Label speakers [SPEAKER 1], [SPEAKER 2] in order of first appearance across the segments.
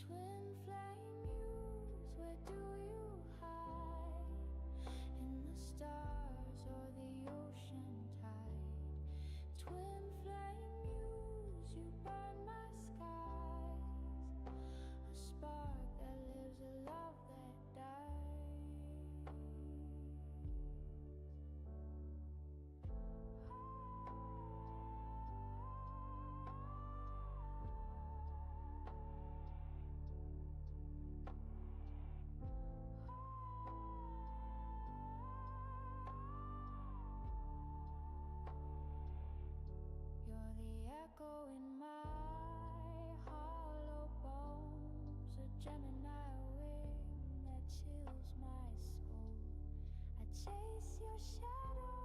[SPEAKER 1] Twin flame muse, where do you hide? In the stars or the ocean tide? Twin flame muse, you burn my skies. A spark that lives, a love that dies. You're the echo in my hollow bones, a Gemini wing that chills my soul. I chase your shadow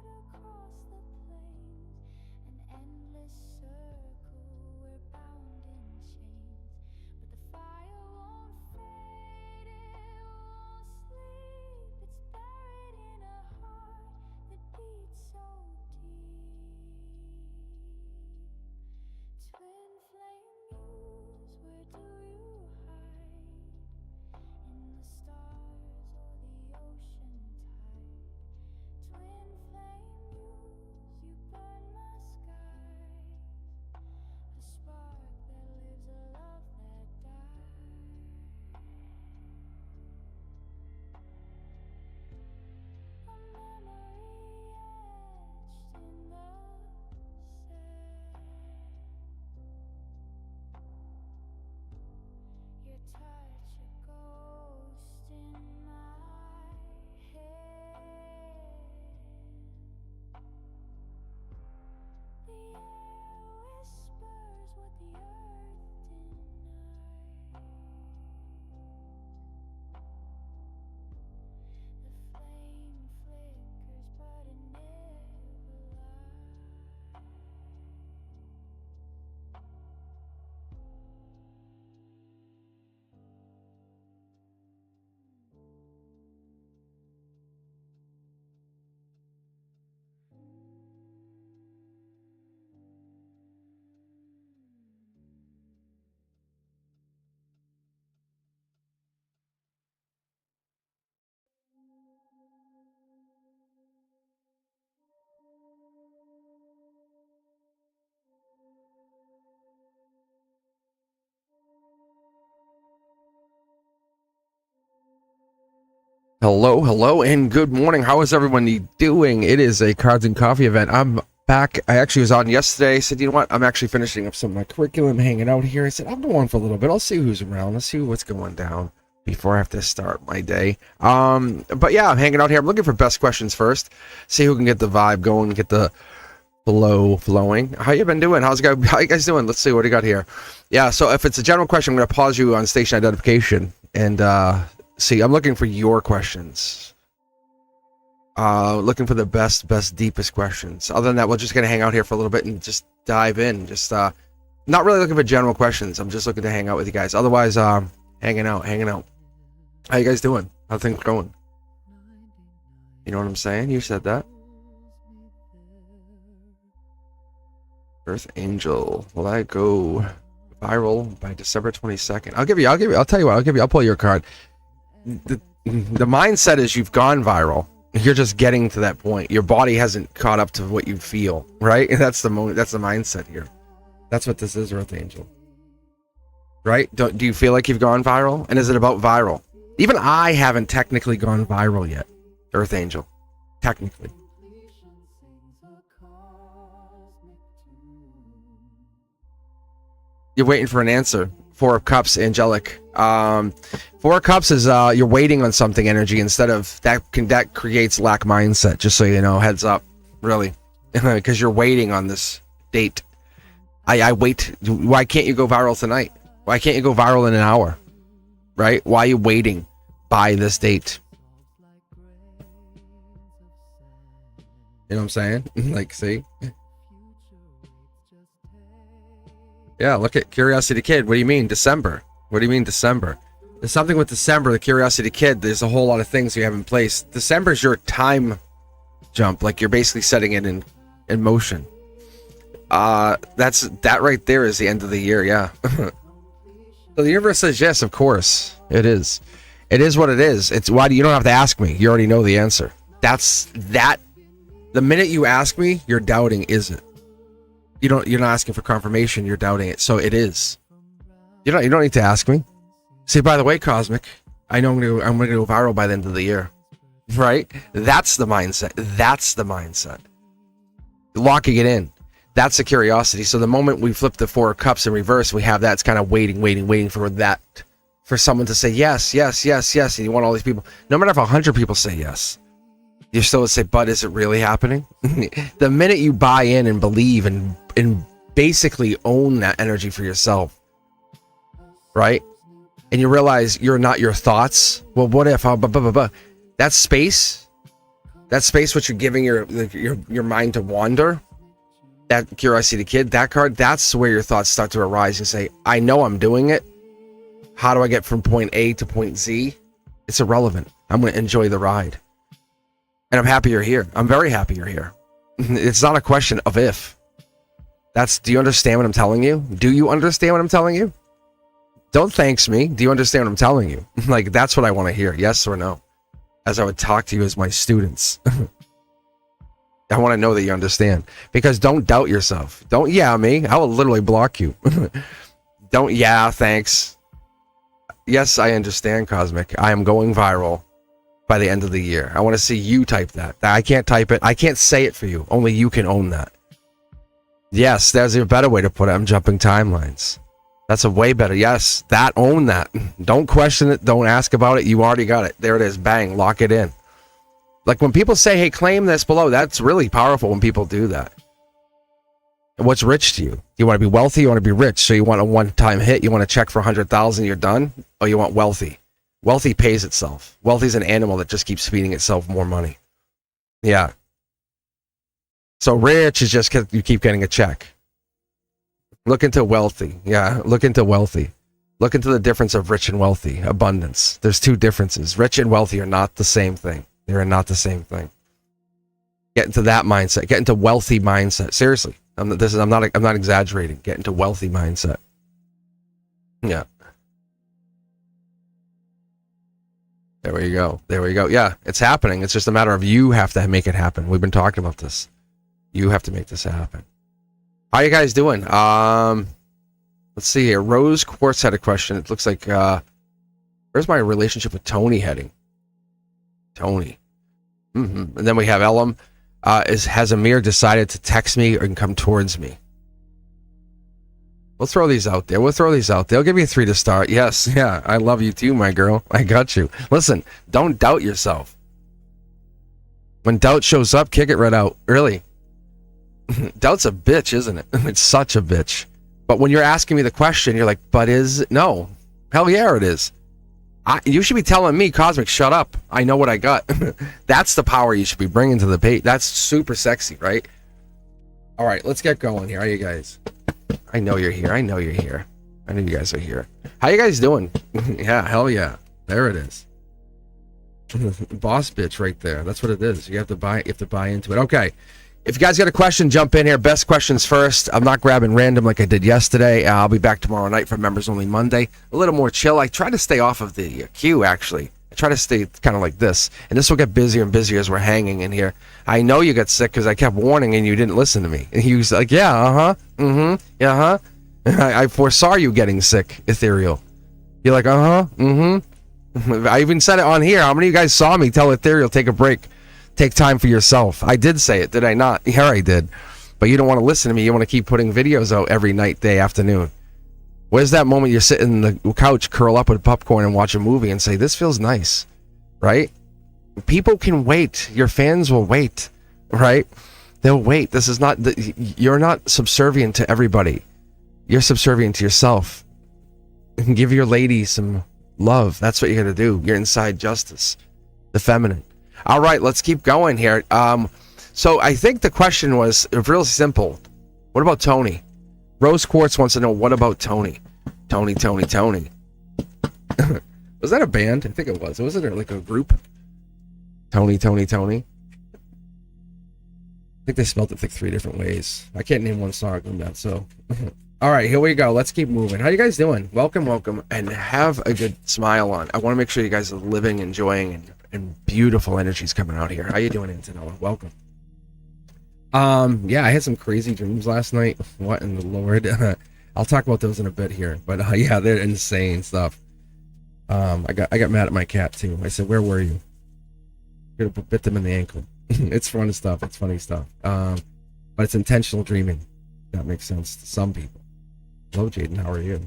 [SPEAKER 1] across the plains, an endless circle, we're bound in chains. But the fire won't fade, it won't sleep, it's buried in a heart that beats so deep. Twin flame muse, where do you hide? In the stars or the ocean tide? Twin flame muse, you burn my skies. A spark that lives, a love that dies. A memory etched in the sand. Your touch, a ghost in my head. The air whispers what the earth denied. The flame flickers, but it never lies.
[SPEAKER 2] Hello, and good morning. How is everyone doing? It is a Cards and Coffee event. I'm back. I actually was on yesterday. I said, you know what? I'm actually finishing up some of my curriculum, hanging out here. I said, I'm going for a little bit. I'll see who's around. Let's see what's going down before I have to start my day. But yeah, I'm hanging out here. I'm looking for best questions first. See who can get the vibe going, get the flow flowing. How you been doing? How you guys doing? Let's see what we got here. Yeah, so if it's a general question, I'm going to pause you on station identification and see, I'm looking for your questions. Looking for the best, deepest questions. Other than that, we're just going to hang out here for a little bit and just dive in. Just not really looking for general questions. I'm just looking to hang out with you guys. Otherwise, hanging out. How you guys doing? How things going? You know what I'm saying? You said that. Earth Angel. Will I go viral by December 22nd? I'll tell you what, I'll pull your card. The mindset is you've gone viral. You're just getting to that point. Your body hasn't caught up to what you feel, right? And that's the moment. That's the mindset here. That's what this is, Earth Angel. Right? Do you feel like you've gone viral? And is it about viral? Even I haven't technically gone viral yet, Earth Angel. Technically. You're waiting for an answer. Four of Cups, angelic. Four of Cups is you're waiting on something energy instead of that creates lack mindset. Just so you know, heads up, really, because you're waiting on this date. I wait. Why can't you go viral tonight? Why can't you go viral in an hour? Right? Why are you waiting by this date? You know what I'm saying? Like, see. Yeah, look at Curiosity Kid. What do you mean, December? What do you mean, December? There's something with December, the Curiosity Kid. There's a whole lot of things you have in place. December's your time jump. Like, you're basically setting it in motion. That right there is the end of the year, yeah. So the universe says yes, of course. It is. It is what it is. It's why you don't have to ask me. You already know the answer. That's that. The minute you ask me, you're doubting is it. You're not asking for confirmation, you're doubting it. So it is. You don't need to ask me. Say, by the way, Cosmic, I know I'm gonna go viral by the end of the year. Right? That's the mindset. That's the mindset. Locking it in. That's the curiosity. So the moment we flip the 4 of cups in reverse, we have that's kind of waiting for that, for someone to say yes, yes, yes, yes. And you want all these people, no matter if 100 people say yes, you still would say, but is it really happening? The minute you buy in and believe and basically own that energy for yourself, right? And you realize you're not your thoughts. Well, what if? That space which you're giving your mind to wander, that curiosity kid, that card, that's where your thoughts start to arise and say, I know I'm doing it. How do I get from point A to point Z? It's irrelevant. I'm going to enjoy the ride. And I'm happy you're here. I'm very happy you're here. It's not a question of if. Do you understand what I'm telling you? Do you understand what I'm telling you? Don't thanks me. Do you understand what I'm telling you? Like, that's what I want to hear. Yes or no? As I would talk to you as my students. I want to know that you understand. Because don't doubt yourself. Don't yeah me. I will literally block you. Don't yeah, thanks. Yes, I understand, Cosmic. I am going viral by the end of the year. I want to see you type that. I can't type it. I can't say it for you. Only you can own that. Yes, there's a better way to put it. I'm jumping timelines. That's a way better. Yes, own that. Don't question it. Don't ask about it. You already got it. There it is. Bang. Lock it in. Like when people say, hey, claim this below, that's really powerful when people do that. And what's rich to you? You want to be wealthy? You want to be rich? So you want a one-time hit? You want to check for 100,000, you're done? Or you want wealthy? Wealthy pays itself. Wealthy is an animal that just keeps feeding itself more money. Yeah. So rich is just you keep getting a check. Look into wealthy. Yeah, look into wealthy. Look into the difference of rich and wealthy. Abundance. There's 2 differences. Rich and wealthy are not the same thing. They are not the same thing. Get into that mindset. Get into wealthy mindset. Seriously. I'm not exaggerating. Get into wealthy mindset. Yeah. There we go. There we go. Yeah, it's happening. It's just a matter of you have to make it happen. We've been talking about this. You have to make this happen. How you guys doing? Let's see here. Rose Quartz had a question. It looks like where's my relationship with Tony heading? Tony. And then we have Elam. Has Amir decided to text me or come towards me? We'll throw these out there. I'll give you 3 to start. Yes, yeah. I love you too, my girl. I got you. Listen, don't doubt yourself. When doubt shows up, kick it right out. Really. Doubt's a bitch, isn't it? It's such a bitch. But when you're asking me the question, you're like, but is it? No. Hell yeah, it is. You should be telling me, Cosmic, shut up. I know what I got. That's the power you should be bringing to the page. That's super sexy, right? All right, let's get going here. How you guys? I know you're here. I know you guys are here. How you guys doing? Yeah, hell yeah. There it is. Boss bitch right there. That's what it is. You have to buy into it. Okay. If you guys got a question, jump in here. Best questions first. I'm not grabbing random like I did yesterday. I'll be back tomorrow night for Members Only Monday. A little more chill. I try to stay off of the queue, actually. I try to stay kind of like this. And this will get busier and busier as we're hanging in here. I know you got sick because I kept warning and you didn't listen to me. And he was like, yeah, uh-huh, mm-hmm, yeah, uh-huh. I foresaw you getting sick, Ethereal. You're like, uh-huh, mm-hmm. I even said it on here. How many of you guys saw me tell Ethereal, take a break? Take time for yourself. I did say it, did I not? Here I did. But you don't want to listen to me. You want to keep putting videos out every night, day, afternoon. Where's that moment you're sitting on the couch, curl up with popcorn and watch a movie and say, this feels nice, right? People can wait. Your fans will wait, right? They'll wait. This is not, you're not subservient to everybody. You're subservient to yourself. And give your lady some love. That's what you're going to do. You're inside justice, the feminine. All right, let's keep going here. So I think the question was real simple. What about Tony? Rose Quartz wants to know, what about Tony? Tony. Was that a band? I think it was. Was it like a group? Tony. I think they spelled it like 3 different ways. I can't name one song on that, so All right, here we go. Let's keep moving. How you guys doing? Welcome, welcome, and have a good smile on. I want to make sure you guys are living, enjoying, and beautiful energies coming out here. How you doing, Antonella? Welcome. Yeah, I had some crazy dreams last night. What in the Lord? I'll talk about those in a bit here. But yeah, they're insane stuff. I got mad at my cat too. I said, "Where were you?" Could have bit them in the ankle. It's fun stuff. It's funny stuff. But it's intentional dreaming. That makes sense to some people. Hello, Jaden. How are you?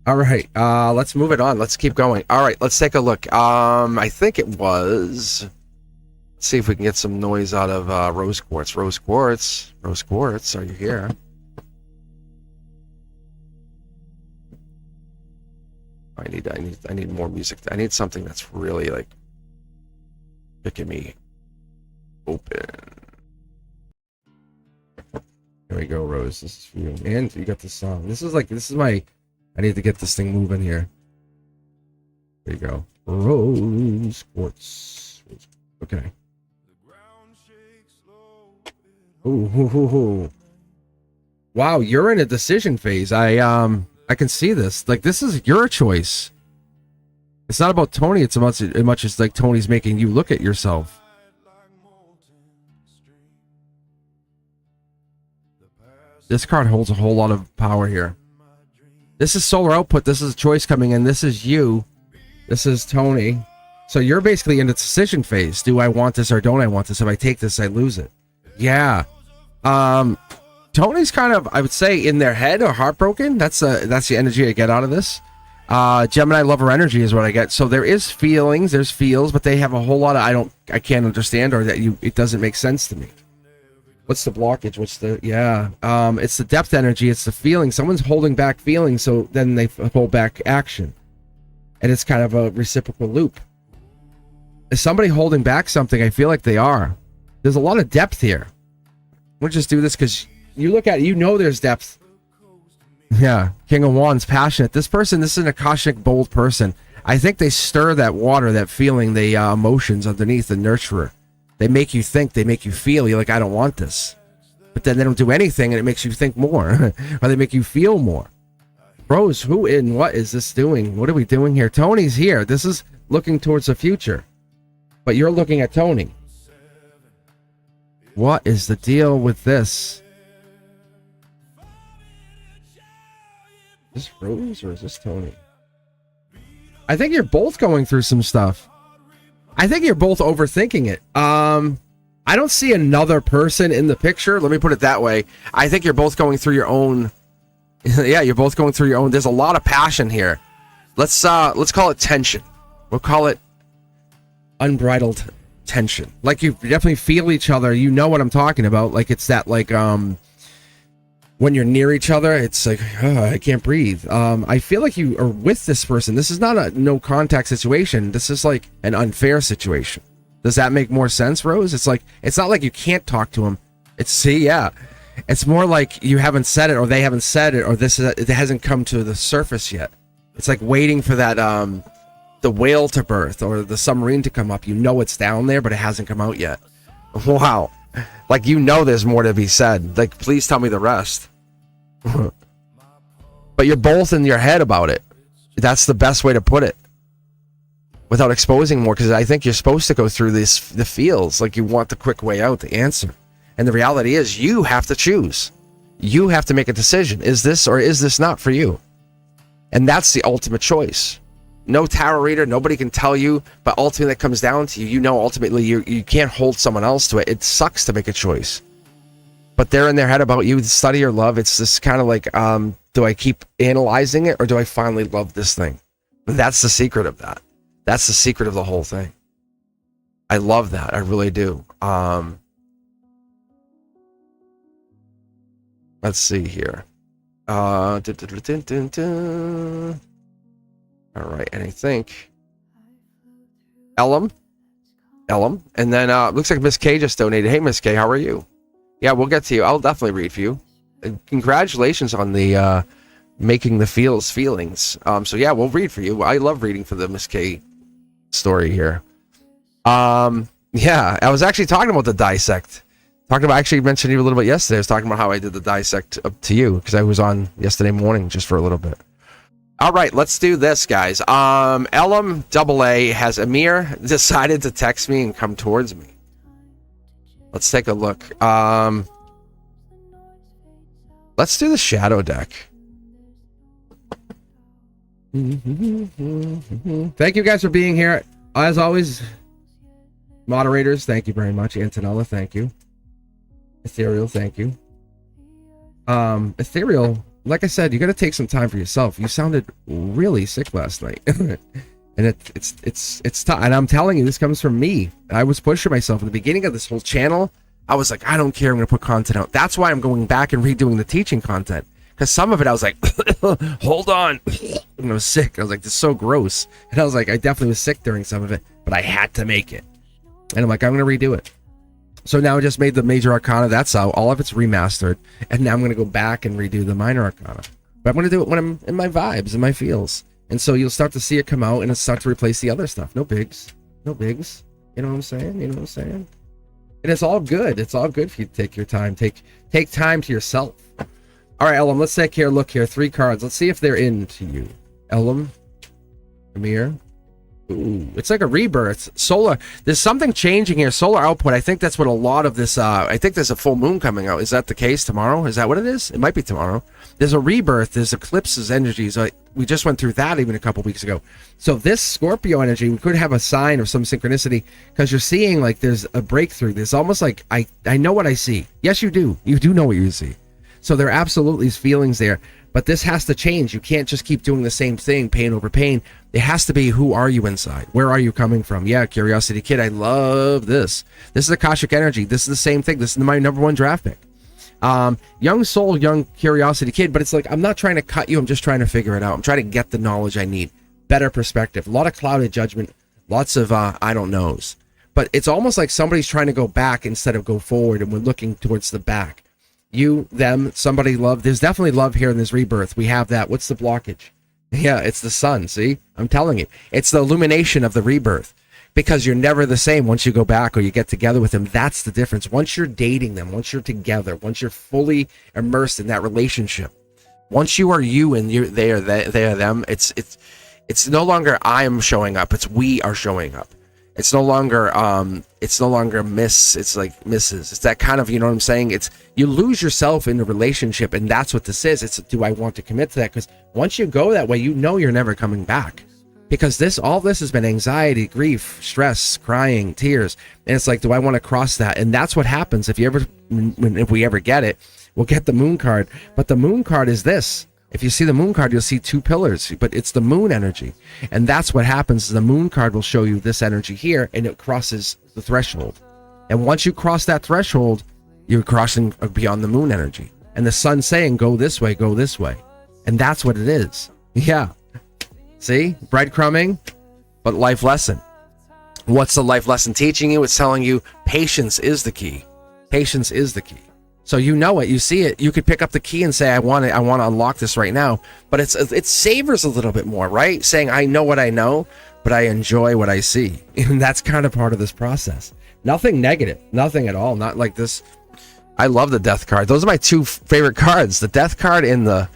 [SPEAKER 2] All right. Let's move it on. Let's keep going. All right. Let's take a look. I think it was. Let's see if we can get some noise out of Rose Quartz. Rose Quartz. Rose Quartz. Are you here? I need more music. I need something that's really like picking me open. Here we go, Rose. This is for you. And you got the song. This is my. I need to get this thing moving here. There you go. Rose Quartz. Okay. Ooh. Wow, you're in a decision phase. I can see this. Like, this is your choice. It's not about Tony. It's as much as like Tony's making you look at yourself. This card holds a whole lot of power here. This is solar output. This is a choice coming in. This is you. This is Tony. So you're basically in the decision phase. Do I want this or don't I want this? If I take this, I lose it. Yeah. Tony's kind of, I would say, in their head or heartbroken. That's the energy I get out of this. Gemini lover energy is what I get. So there is feelings, there's feels, but they have a whole lot of I can't understand, or that it doesn't make sense to me. What's the blockage? It's the depth energy, it's the feeling. Someone's holding back feelings, so then they hold back action. And it's kind of a reciprocal loop. Is somebody holding back something? I feel like they are. There's a lot of depth here. We'll just do this because you look at it, you know there's depth. Yeah, King of Wands, passionate. This is an Akashic, bold person. I think they stir that water, that feeling, the emotions underneath the nurturer. They make you think, they make you feel. You're like, I don't want this. But then they don't do anything and it makes you think more. Or they make you feel more. Rose, who in what is this doing? What are we doing here? Tony's here. This is looking towards the future. But you're looking at Tony. What is the deal with this? Is this Rose or is this Tony? I think you're both going through some stuff. I think you're both overthinking it. I don't see another person in the picture. Let me put it that way. I think you're both going through your own. Yeah, you're both going through your own. There's a lot of passion here. Let's call it tension. We'll call it unbridled tension. Like, you definitely feel each other. You know what I'm talking about. Like, it's that, like, when you're near each other, it's like, I can't breathe. I feel like you are with this person. This is not a no contact situation. This is like an unfair situation. Does that make more sense, Rose? It's like, it's not like you can't talk to him. It's more like you haven't said it, or they haven't said it, or it hasn't come to the surface yet. It's like waiting for that the whale to birth or the submarine to come up. You know it's down there, but it hasn't come out yet. Wow. Like, you know there's more to be said. Like, please tell me the rest. But you're both in your head about it. That's the best way to put it. Without exposing more, because I think you're supposed to go through the feels. Like, you want the quick way out, the answer. And the reality is, you have to choose. You have to make a decision. Is this or is this not for you? And that's the ultimate choice. No tarot reader, nobody can tell you, but ultimately it comes down to you. You know, ultimately you can't hold someone else to it. It sucks to make a choice. But they're in their head about you. Study or love. It's this kind of like, do I keep analyzing it or do I finally love this thing? That's the secret of that. That's the secret of the whole thing. I love that. I really do. Let's see here. All right, and I think Ellum, and then looks like Miss K just donated. Hey, Miss K, how are you? Yeah, we'll get to you. I'll definitely read for you. And congratulations on the making the feelings. So yeah, we'll read for you. I love reading for the Miss K story here. Yeah, I was actually talking about the dissect. Talking about, actually mentioned you a little bit yesterday. I was talking about how I did the dissect up to you because I was on yesterday morning just for a little bit. All right, let's do this, guys. LMAA has Amir decided to text me and come towards me. Let's take a look. Let's do the shadow deck. Thank you guys for being here. As always, moderators, thank you very much. Antonella, thank you. Ethereal, thank you. Ethereal, like I said, you got to take some time for yourself. You sounded really sick last night. And it's tough. And I'm telling you, this comes from me. I was pushing myself in the beginning of this whole channel. I was like, I don't care, I'm going to put content out. That's why I'm going back and redoing the teaching content. Because some of it, I was like, hold on. And I was sick. I was like, this is so gross. And I was like, I definitely was sick during some of it, but I had to make it. And I'm like, I'm going to redo it. So now I just made the major arcana. That's out. All of it's remastered. And now I'm going to go back and redo the minor arcana. But I'm going to do it when I'm in my vibes and my feels. And so you'll start to see it come out and it'll start to replace the other stuff. No bigs. No bigs. You know what I'm saying? You know what I'm saying? And it's all good. It's all good for you to take your time. Take time to yourself. All right, Elam, let's take here. Look here. 3 cards. Let's see if they're into you. Elam. Amir. Ooh, it's like a rebirth. Solar. There's something changing here. Solar output. I think that's what a lot of this. I think there's a full moon coming out. Is that the case tomorrow? Is that what it is? It might be tomorrow. There's a rebirth. There's eclipses energies. We just went through that even a couple weeks ago. So this Scorpio energy, we could have a sign of some synchronicity because you're seeing like there's a breakthrough. There's almost like I know what I see. Yes, you do. You do know what you see. So there absolutely is feelings there. But this has to change. You can't just keep doing the same thing, pain over pain. It has to be, who are you inside? Where are you coming from? Yeah, Curiosity Kid, I love this. This is Akashic Energy. This is the same thing. This is my #1 draft pick. Young soul, young Curiosity Kid, but it's like, I'm not trying to cut you. I'm just trying to figure it out. I'm trying to get the knowledge I need. Better perspective. A lot of clouded judgment. Lots of I don't knows. But it's almost like somebody's trying to go back instead of go forward, and we're looking towards the back. You, them, somebody, love. There's definitely love here in this rebirth. We have that. What's the blockage? Yeah, it's the sun. See, I'm telling you, it's the illumination of the rebirth, because you're never the same once you go back or you get together with them. That's the difference. Once you're dating them, once you're together, once you're fully immersed in that relationship, once you are you and they are them, it's no longer I am showing up. It's we are showing up. It's no longer miss, it's like Mrs. It's that kind of, you know what I'm saying? It's, you lose yourself in the relationship, and that's what this is. It's, do I want to commit to that? Because once you go that way, you know you're never coming back. Because all this has been anxiety, grief, stress, crying, tears. And it's like, do I want to cross that? And that's what happens if we ever get it. We'll get the moon card. But the moon card is this. If you see the moon card, you'll see 2 pillars, but it's the moon energy. And that's what happens. The moon card will show you this energy here, and it crosses the threshold. And once you cross that threshold, you're crossing beyond the moon energy. And the sun's saying, go this way, go this way. And that's what it is. Yeah. See? Breadcrumbing, but life lesson. What's the life lesson teaching you? It's telling you patience is the key. Patience is the key. So you know it, you see it, you could pick up the key and say, I want to unlock this right now. But it savors a little bit more, right? Saying, I know what I know, but I enjoy what I see. And that's kind of part of this process. Nothing negative, nothing at all. Not like this. I love the death card. Those are my 2 favorite cards. The death card and the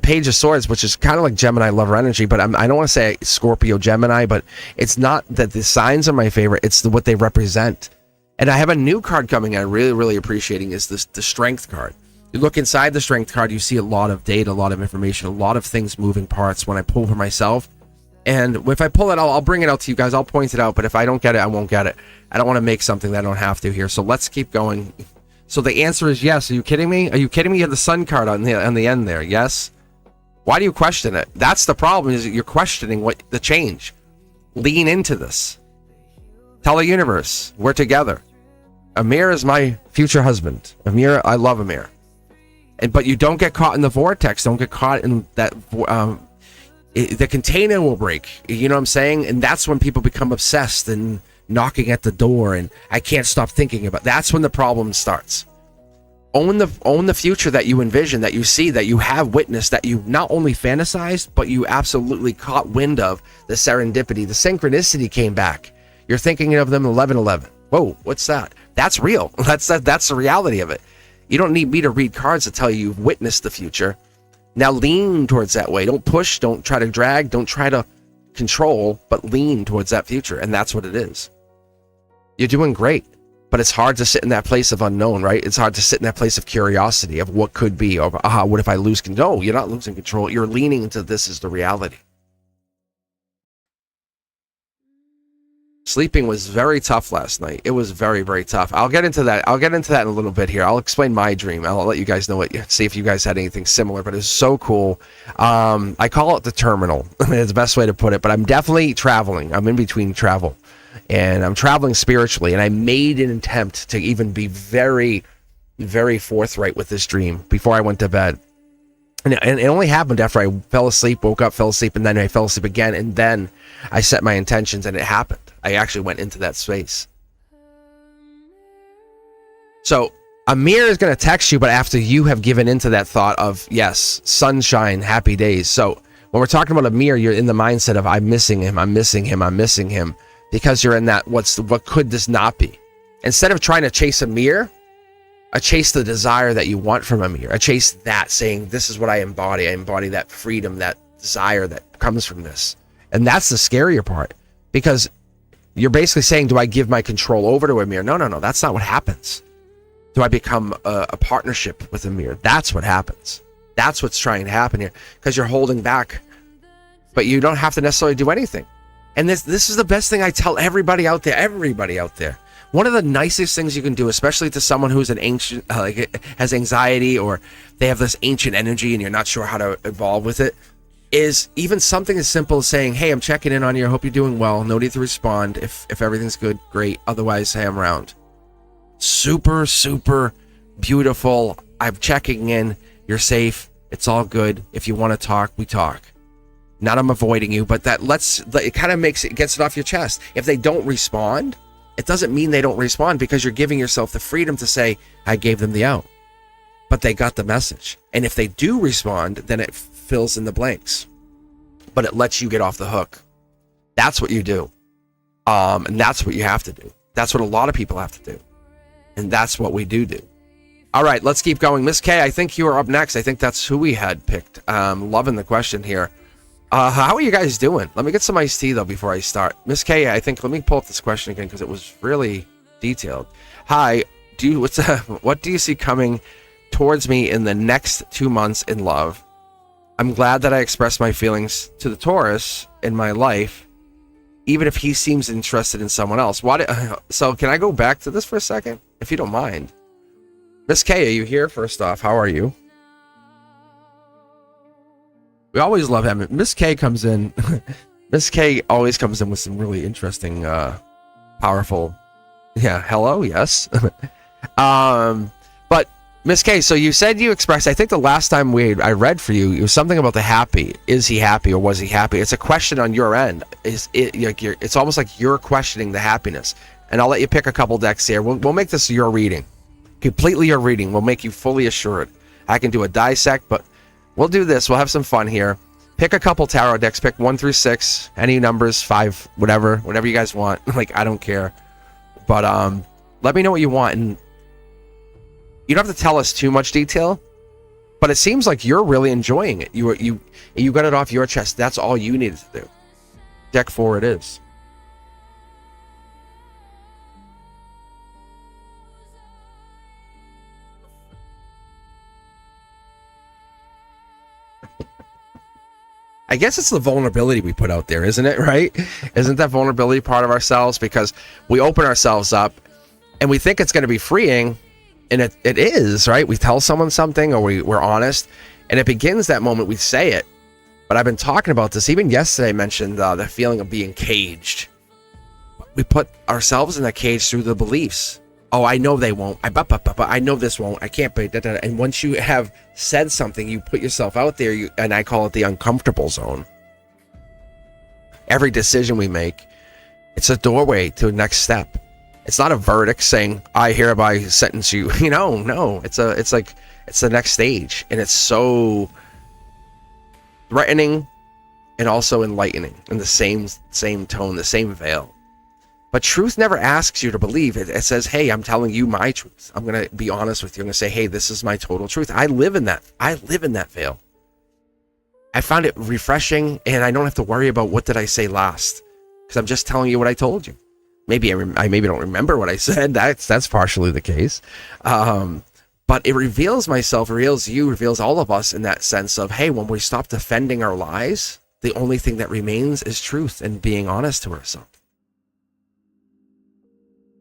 [SPEAKER 2] Page of Swords, which is kind of like Gemini lover energy, but I don't want to say Scorpio Gemini, but it's not that the signs are my favorite. It's what they represent. And I have a new card coming I'm really, really appreciating, is the Strength card. You look inside the Strength card, you see a lot of data, a lot of information, a lot of things, moving parts when I pull for myself. And if I pull it, I'll bring it out to you guys. I'll point it out, but if I don't get it, I won't get it. I don't want to make something that I don't have to here. So let's keep going. So the answer is yes. Are you kidding me? Are you kidding me? You have the Sun card on the end there. Yes. Why do you question it? That's the problem, is that you're questioning the change. Lean into this. Tell the universe, we're together. Amir is my future husband. Amir, I love Amir. But you don't get caught in the vortex. Don't get caught in that. The container will break. You know what I'm saying? And that's when people become obsessed and knocking at the door. And I can't stop thinking about. That's when the problem starts. Own the future that you envision, that you see, that you have witnessed, that you not only fantasized, but you absolutely caught wind of. The serendipity, the synchronicity came back. You're thinking of them 11/11. Whoa, what's that? That's real. That's the reality of it. You don't need me to read cards to tell you you've witnessed the future. Now lean towards that way. Don't push, don't try to drag, don't try to control, but lean towards that future. And that's what it is. You're doing great, but it's hard to sit in that place of unknown, right? It's hard to sit in that place of curiosity of what could be, of, what if I lose control? No, you're not losing control. You're leaning into this is the reality. Sleeping was very tough last night. It was very, very tough. I'll get into that. In a little bit here. I'll explain my dream. I'll let you guys know see if you guys had anything similar, but it's so cool. I call it the terminal. It's the best way to put it, but I'm definitely traveling. I'm in between travel, and I'm traveling spiritually, and I made an attempt to even be very, very forthright with this dream before I went to bed. And it only happened after I fell asleep, woke up, fell asleep, and then I fell asleep again, and then I set my intentions, and it happened. I actually went into that space. So Amir is going to text you, but after you have given into that thought of, yes, sunshine, happy days. So when we're talking about Amir, you're in the mindset of, I'm missing him, I'm missing him, I'm missing him, because you're in that, what could this not be? Instead of trying to chase Amir, I chase the desire that you want from Amir. I chase that, saying, this is what I embody. I embody that freedom, that desire that comes from this. And that's the scarier part, because you're basically saying, do I give my control over to Amir? No, that's not what happens. Do I become a partnership with Amir? That's what happens. That's what's trying to happen here, because you're holding back, but you don't have to necessarily do anything. And this is the best thing I tell everybody out there. One of the nicest things you can do, especially to someone who's an ancient, has anxiety, or they have this ancient energy and you're not sure how to evolve with it, is even something as simple as saying, hey, I'm checking in on you. I hope you're doing well. No need to respond. If everything's good, great. Otherwise, hey, I'm around. Super, super beautiful. I'm checking in. You're safe. It's all good. If you want to talk, we talk. Not I'm avoiding you, but it kind of gets it off your chest. If they don't respond, it doesn't mean they don't respond, because you're giving yourself the freedom to say, I gave them the out, but they got the message. And if they do respond, then it fills in the blanks, but it lets you get off the hook. That's what you do. And that's what you have to do. That's what a lot of people have to do. And that's what we do. All right, let's keep going. Miss K, I think you are up next. I think that's who we had picked. Loving the question here. How are you guys doing? Let me get some iced tea, though, before I start. Miss K, I think, let me pull up this question again, because it was really detailed. Hi, what do you see coming towards me in the next 2 months in love? I'm glad that I expressed my feelings to the Taurus in my life, even if he seems interested in someone else. So can I go back to this for a second, if you don't mind? Miss K, are you here? First off, how are you? We always love having Miss K comes in. Miss K always comes in with some really interesting, powerful. Yeah, hello, yes. But Miss K, so you said you expressed. I think the last time I read for you, it was something about the happy. Is he happy or was he happy? It's a question on your end. It's almost like you're questioning the happiness. And I'll let you pick a couple decks here. We'll make this your reading, completely your reading. We'll make you fully assured. I can do a dissect, but we'll do this. We'll have some fun here. Pick a couple tarot decks. Pick 1 through 6. Any numbers, 5, whatever you guys want. I don't care. But let me know what you want. And you don't have to tell us too much detail. But it seems like you're really enjoying it. You got it off your chest. That's all you needed to do. Deck 4 it is. I guess it's the vulnerability we put out there, isn't it? Right? Isn't that vulnerability part of ourselves? Because we open ourselves up and we think it's going to be freeing, and it is, right? We tell someone something, or we're honest, and it begins that moment we say it. But I've been talking about this. Even yesterday I mentioned the feeling of being caged. We put ourselves in that cage through the beliefs. Oh, I know they won't. I know this won't. I can't. And once you have said something, you put yourself out there, and I call it the uncomfortable zone. Every decision we make, it's a doorway to the next step. It's not a verdict saying, I hereby sentence you. No. It's the next stage. And it's so threatening and also enlightening in the same tone, the same veil. But truth never asks you to believe it. It says, hey, I'm telling you my truth. I'm going to be honest with you. I'm going to say, hey, this is my total truth. I live in that veil. I found it refreshing, and I don't have to worry about what did I say last, because I'm just telling you what I told you. Maybe I maybe don't remember what I said. That's partially the case. But it reveals myself, reveals you, reveals all of us in that sense of, hey, when we stop defending our lies, the only thing that remains is truth and being honest to ourselves.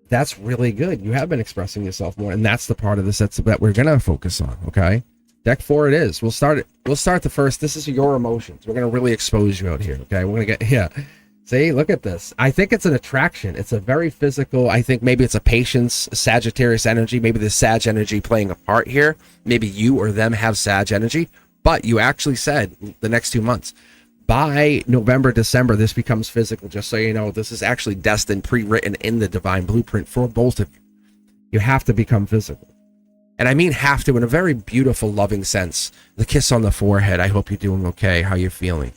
[SPEAKER 2] That's really good. You have been expressing yourself more, and that's the part of the sets that we're gonna focus on. Okay, deck 4 it is. We'll start the first. This is your emotions. We're gonna really expose you out here. Okay, we're gonna get See, look at this. I think it's an attraction. It's a very physical. I think maybe it's a patience, Sagittarius energy. Maybe the Sag energy playing a part here. Maybe you or them have Sag energy. But you actually said the next 2 months. By November, December, this becomes physical. Just so you know, this is actually destined, pre-written in the divine blueprint for both of you. You have to become physical. And I mean have to in a very beautiful, loving sense. The kiss on the forehead. I hope you're doing okay. How you feeling?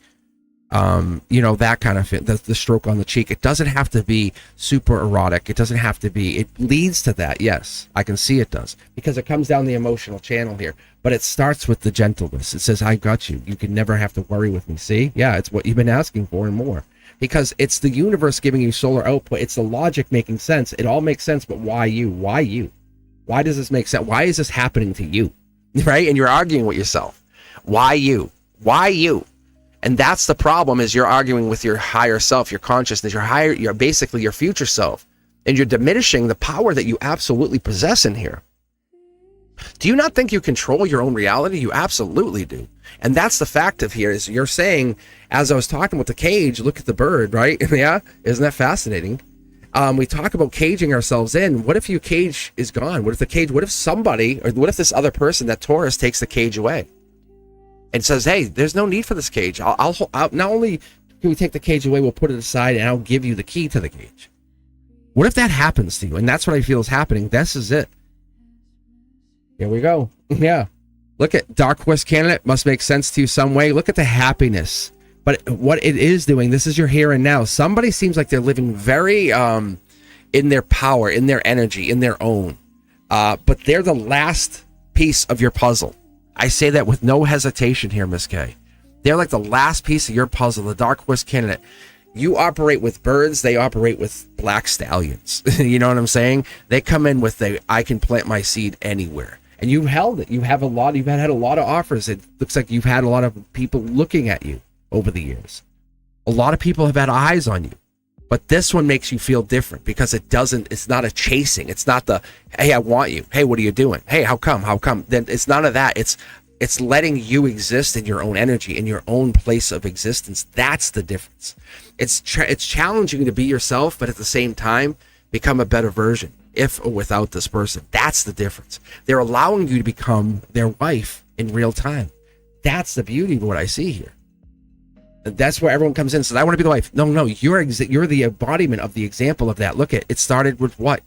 [SPEAKER 2] That kind of fit, the stroke on the cheek. It doesn't have to be super erotic. It doesn't have to be. It leads to that. Yes, I can see it does, because it comes down the emotional channel here. But it starts with the gentleness. It says, I got you. You can never have to worry with me. See? Yeah, it's what you've been asking for and more. Because it's the universe giving you solar output. It's the logic making sense. It all makes sense, but why you? Why you? Why does this make sense? Why is this happening to you? Right? And you're arguing with yourself. Why you? Why you? And that's the problem, is you're arguing with your higher self, your consciousness, you're basically your future self. And you're diminishing the power that you absolutely possess in here. Do you not think you control your own reality? You absolutely do. And that's the fact of here, is you're saying, as I was talking with the cage, look at the bird, right? Yeah, isn't that fascinating? We talk about caging ourselves in. What if your cage is gone? What if somebody, or what if this other person, that Taurus, takes the cage away? And says, hey, there's no need for this cage. I'll not only can we take the cage away, we'll put it aside, and I'll give you the key to the cage. What if that happens to you? And that's what I feel is happening. This is it. Here we go. Yeah. Look at Dark Horse candidate. Must make sense to you some way. Look at the happiness. But what it is doing, this is your here and now. Somebody seems like they're living very in their power, in their energy, in their own. But they're the last piece of your puzzle. I say that with no hesitation here, Miss K. They're like the last piece of your puzzle, the Dark Horse candidate. You operate with birds, they operate with black stallions. You know what I'm saying? They come in with I can plant my seed anywhere. And you've held it. You've had a lot of offers. It looks like you've had a lot of people looking at you over the years. A lot of people have had eyes on you. But this one makes you feel different, because it's not a chasing. It's not the, hey, I want you. Hey, what are you doing? Hey, how come? Then it's none of that. It's letting you exist in your own energy, in your own place of existence. That's the difference. It's challenging you to be yourself, but at the same time, become a better version, if or without this person. That's the difference. They're allowing you to become their wife in real time. That's the beauty of what I see here. That's where everyone comes in and says, I want to be the wife. No, you're the embodiment of the example of that. Look, it started with what?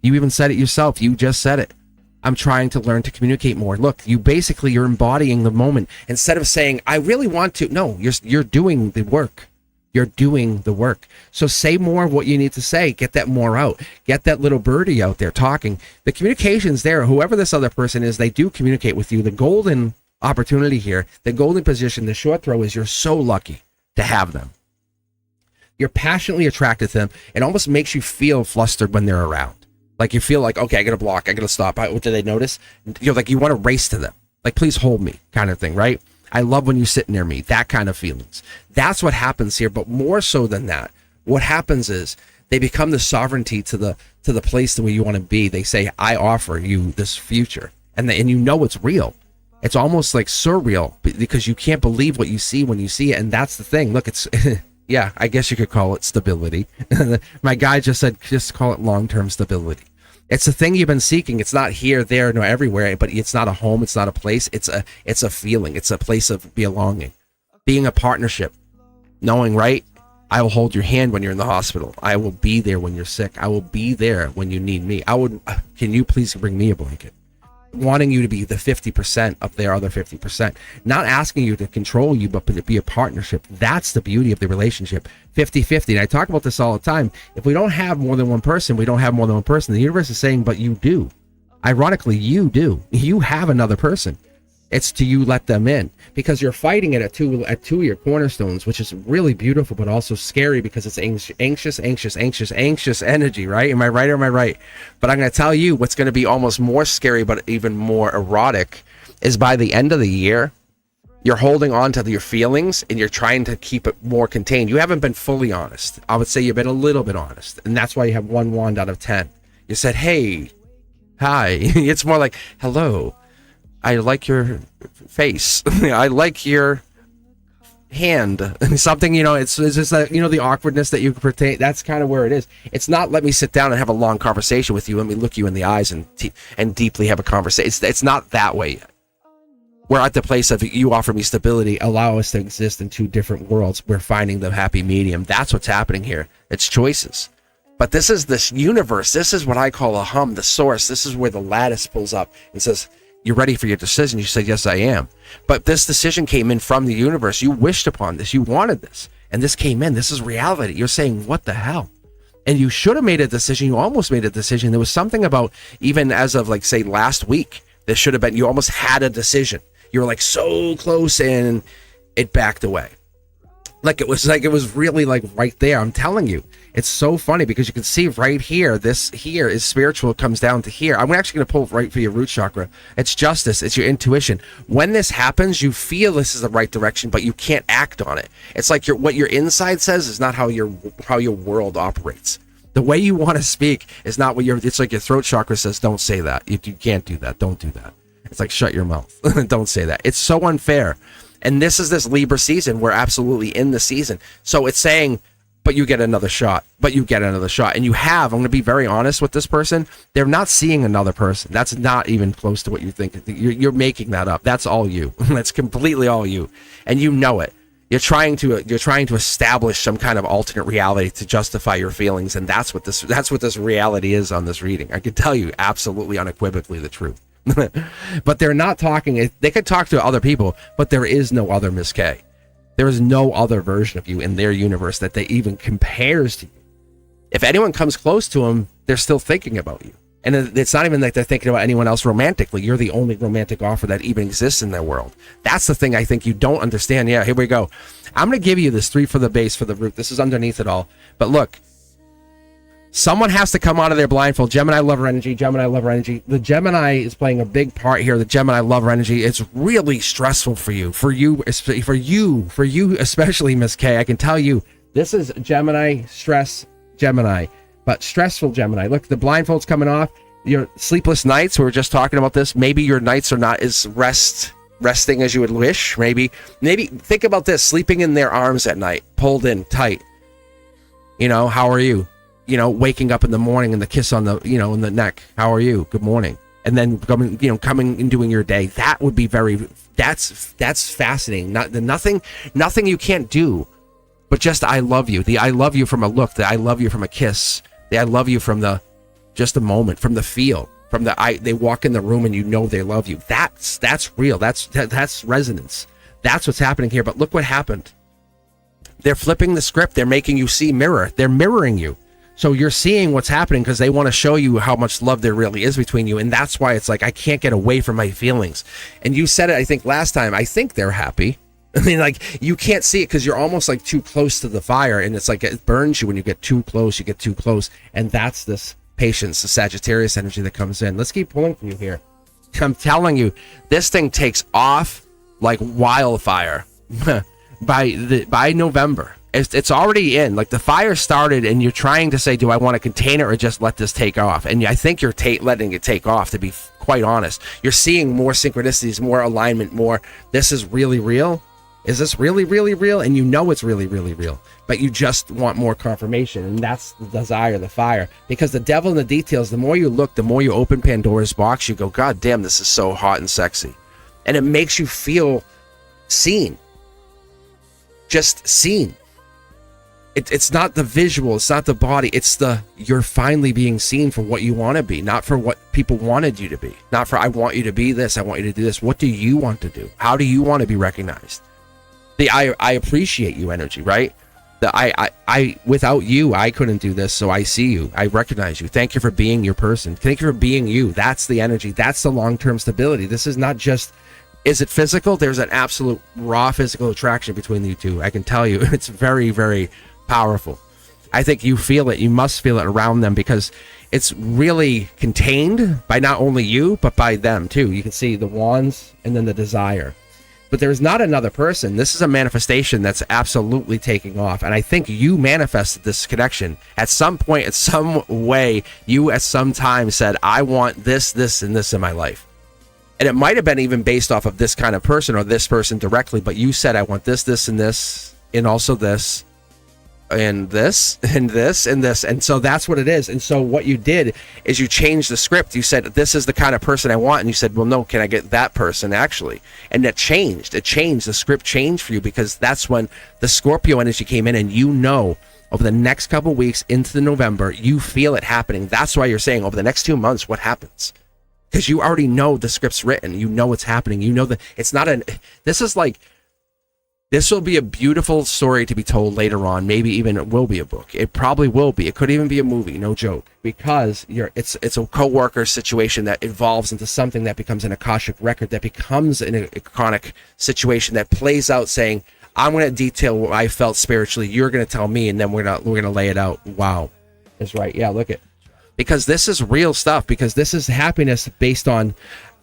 [SPEAKER 2] You even said it yourself. You just said it. I'm trying to learn to communicate more. Look, you're embodying the moment. Instead of saying, I really want to. No, you're doing the work. You're doing the work. So say more of what you need to say. Get that more out. Get that little birdie out there talking. The communication's there. Whoever this other person is, they do communicate with you. The golden opportunity here, the golden position, the short throw is, you're so lucky to have them. You're passionately attracted to them. It almost makes you feel flustered when they're around. Like you feel like, okay, I gotta block, I gotta stop. Do they notice? Like you want to race to them. Like, please hold me, kind of thing, right? I love when you sit near me, that kind of feelings. That's what happens here. But more so than that, what happens is they become the sovereignty to the place where you want to be. They say, I offer you this future. And it's real. It's almost like surreal, because you can't believe what you see when you see it. And that's the thing. Look, it's, yeah, I guess you could call it stability. My guy just said, just call it long-term stability. It's the thing you've been seeking. It's not here, there, nor everywhere, but it's not a home. It's not a place. It's a feeling. It's a place of belonging, being a partnership, knowing, right? I will hold your hand when you're in the hospital. I will be there when you're sick. I will be there when you need me. Can you please bring me a blanket? wanting you to be the 50% of their other 50%, not asking you to control you, but to be a partnership. That's the beauty of the relationship. 50-50. And I talk about this all the time. If we don't have more than one person, we don't have more than one person. The universe is saying, but you do. Ironically, you do. You have another person. It's to you let them in, because you're fighting it at two of your cornerstones, which is really beautiful, but also scary because it's anxious energy, right? Am I right or am I right? But I'm going to tell you what's going to be almost more scary, but even more erotic, is by the end of the year, you're holding on to your feelings and you're trying to keep it more contained. You haven't been fully honest. I would say you've been a little bit honest, and that's why you have 1 wand out of 10. You said, hey, hi. It's more like, hello. I like your face. I like your hand. Something, it's just that, the awkwardness that you pertain. That's kind of where it is. It's not let me sit down and have a long conversation with you. Let me look you in the eyes and deeply have a conversation. It's not that way yet. We're at the place of you offer me stability, allow us to exist in 2 different worlds. We're finding the happy medium. That's what's happening here. It's choices. But this is this universe. This is what I call a hum, the source. This is where the lattice pulls up and says, you're ready for your decision. You said, yes, I am. But this decision came in from the universe. You wished upon this. You wanted this. And this came in. This is reality. You're saying, what the hell? And you should have made a decision. You almost made a decision. There was something about, even as of like, say, last week, there should have been, you almost had a decision. You were like so close and it backed away. Like it was really like right there. I'm telling you, it's so funny because you can see right here, this here is spiritual. It comes down to here. I'm actually going to pull right for your root chakra. It's justice. It's your intuition. When this happens, you feel this is the right direction, but you can't act on it. It's like what your inside says is not how your world operates. The way you want to speak is not what it's like your throat chakra says, don't say that. You can't do that. Don't do that. It's like, shut your mouth. Don't say that. It's so unfair. And this is this Libra season. We're absolutely in the season. So it's saying, but you get another shot. But you get another shot. And you have, I'm going to be very honest with this person. They're not seeing another person. That's not even close to what you think. You're making that up. That's all you. That's completely all you. And you know it. You're trying to establish some kind of alternate reality to justify your feelings. And that's what this reality is on this reading. I can tell you absolutely unequivocally the truth. But they're not talking. They could talk to other people, but there is no other Miss K. There is no other version of you in their universe that they even compares to you. If anyone comes close to them, they're still thinking about you. And it's not even like they're thinking about anyone else romantically. You're the only romantic offer that even exists in their world. That's the thing I think you don't understand. Yeah, here we go. I'm going to give you this 3 for the base for the root. This is underneath it all. But look. Someone has to come out of their blindfold. Gemini lover energy. Gemini lover energy. The Gemini is playing a big part here. The Gemini lover energy. It's really stressful for you. For you especially, Miss K. I can tell you, this is Gemini, stress, Gemini, but stressful Gemini. Look, the blindfold's coming off. Your sleepless nights. We were just talking about this. Maybe your nights are not as resting as you would wish. Maybe think about this: sleeping in their arms at night, pulled in tight. How are you? Waking up in the morning and the kiss on the, in the neck. How are you? Good morning. And then coming and doing your day. That would be that's fascinating. Nothing you can't do, but just I love you. The I love you from a look. The I love you from a kiss. The I love you from just a moment, from the feel, from they walk in the room and they love you. That's real. That's resonance. That's what's happening here. But look what happened. They're flipping the script. They're making you see mirror. They're mirroring you. So you're seeing what's happening because they want to show you how much love there really is between you. And that's why it's like, I can't get away from my feelings. And you said it, I think, last time. I think they're happy. I mean, like, you can't see it because you're almost like too close to the fire. And it's like it burns you when you get too close. You get too close. And that's this patience, the Sagittarius energy that comes in. Let's keep pulling for you here. I'm telling you, this thing takes off like wildfire by November. It's already in. Like, the fire started and you're trying to say, do I want to contain it or just let this take off? And I think you're letting it take off, to be quite honest. You're seeing more synchronicities, more alignment, more, this is really real. Is this really, really real? And it's really, really real. But you just want more confirmation. And that's the desire, the fire. Because the devil in the details, the more you look, the more you open Pandora's box, you go, God damn, this is so hot and sexy. And it makes you feel seen. Just seen. It's not the visual, it's not the body, it's you're finally being seen for what you want to be, not for what people wanted you to be, not for I want you to be this, I want you to do this. What do you want to do? How do you want to be recognized? The I appreciate you energy, right? The I without you I couldn't do this, so I see you, I recognize you, thank you for being your person, thank you for being you. That's the energy, that's the long-term stability. This is not just, is it physical? There's an absolute raw physical attraction between you two. I can tell you, it's very, very powerful. I think you feel it, you must feel it around them, because it's really contained by not only you but by them too. You can see the wands and then the desire, but there's not another person. This is a manifestation that's absolutely taking off, and I think you manifested this connection at some point, at some way. You at some time said, I want this, this, and this in my life. And it might have been even based off of this kind of person or this person directly, but you said, I want this, this, and this, and also this, and this, and this, and this. And so that's what it is. And so what you did is you changed the script. You said, this is the kind of person I want. And you said, well, no, can I get that person actually? And that changed. It changed. The script changed for you, because that's when the Scorpio energy came in, and you know, over the next couple weeks into the November, you feel it happening. That's why you're saying over the next 2 months, what happens? Because you already know the script's written. You know what's happening. You know that it's not this is like, this will be a beautiful story to be told later on. Maybe even it will be a book. It probably will be. It could even be a movie, no joke. Because it's a co-worker situation that evolves into something that becomes an Akashic record, that becomes an iconic situation that plays out saying, I'm going to detail what I felt spiritually. You're going to tell me, and then we're gonna lay it out. Wow. That's right. Yeah, look at. Because this is real stuff, because this is happiness based on,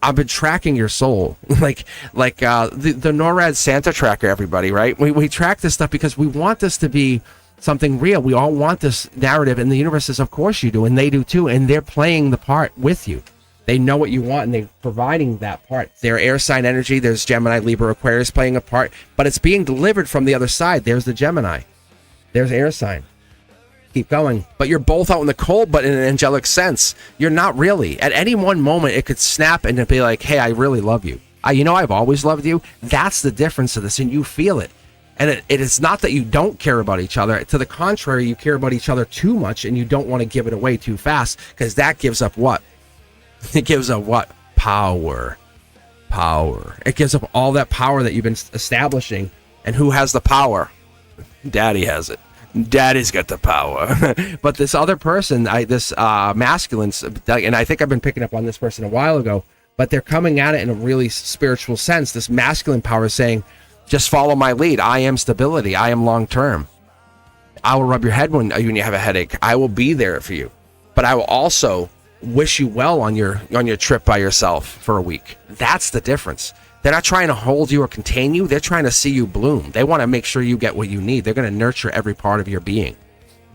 [SPEAKER 2] I've been tracking your soul, like the NORAD Santa tracker, everybody, right? We track this stuff because we want this to be something real. We all want this narrative, and the universe says, of course you do, and they do too, and they're playing the part with you. They know what you want, and they're providing that part. Their air sign energy, there's Gemini, Libra, Aquarius playing a part, but it's being delivered from the other side. There's the Gemini. There's air sign. Keep going. But you're both out in the cold, but in an angelic sense. You're not really. At any one moment, it could snap and it'd be like, hey, I really love you. I've always loved you. That's the difference of this, and you feel it. And it is not that you don't care about each other. To the contrary, you care about each other too much, and you don't want to give it away too fast, because that gives up what? It gives up what? Power. Power. It gives up all that power that you've been establishing. And who has the power? Daddy has it. Daddy's got the power. But this other person, this masculine, and I think I've been picking up on this person a while ago, but they're coming at it in a really spiritual sense. This masculine power is saying, just follow my lead. I am stability. I am long term. I will rub your head when you have a headache. I will be there for you. But I will also wish you well on your trip by yourself for a week. That's the difference. They're not trying to hold you or contain you. They're trying to see you bloom. They want to make sure you get what you need. They're going to nurture every part of your being.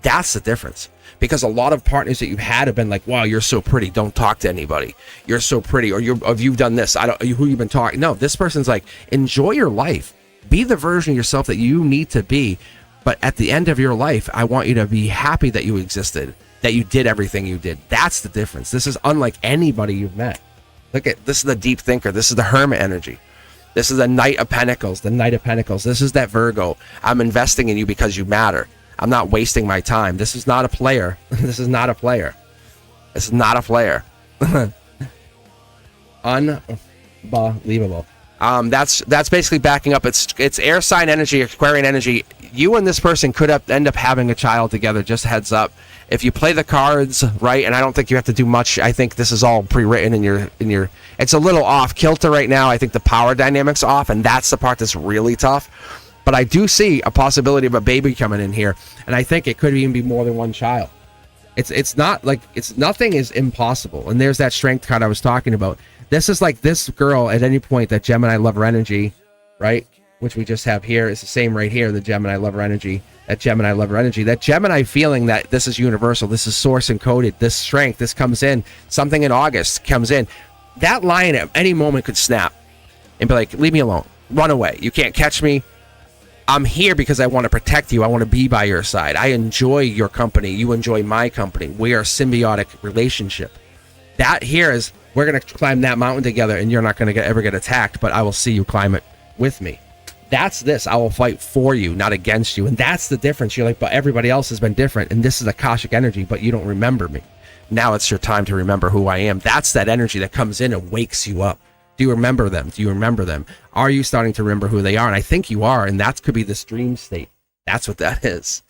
[SPEAKER 2] That's the difference. Because a lot of partners that you've had have been like, wow, you're so pretty, don't talk to anybody. You're so pretty, or you've done this. Who you've been talking. No, this person's like, enjoy your life. Be the version of yourself that you need to be. But at the end of your life, I want you to be happy that you existed, that you did everything you did. That's the difference. This is unlike anybody you've met. Look at this is the deep thinker. This is the hermit energy. This is the Knight of Pentacles. The Knight of Pentacles. This is that Virgo. I'm investing in you because you matter. I'm not wasting my time. This is not a player. This is not a player. This is not a player. Unbelievable. That's basically backing up. It's air sign energy, Aquarian energy. You and this person could end up having a child together. Just heads up. If you play the cards right, and I don't think you have to do much. I think this is all pre-written in your. It's a little off kilter right now. I think the power dynamics off, and that's the part that's really tough. But I do see a possibility of a baby coming in here, and I think it could even be more than one child. It's not like nothing is impossible, and there's that strength card I was talking about. This is like this girl at any point, that Gemini lover energy, right? Which we just have here. It's the same right here, the Gemini lover energy. That Gemini lover energy. That Gemini feeling that this is universal. This is source encoded. This strength, this comes in. Something in August comes in. That line at any moment could snap and be like, leave me alone. Run away. You can't catch me. I'm here because I want to protect you. I want to be by your side. I enjoy your company. You enjoy my company. We are a symbiotic relationship. That here is, we're going to climb that mountain together, and you're not going to ever get attacked, but I will see you climb it with me. That's this. I will fight for you, not against you. And that's the difference. You're like, but everybody else has been different. And this is Akashic energy, but you don't remember me. Now it's your time to remember who I am. That's that energy that comes in and wakes you up. Do you remember them? Do you remember them? Are you starting to remember who they are? And I think you are. And that could be this dream state. That's what that is.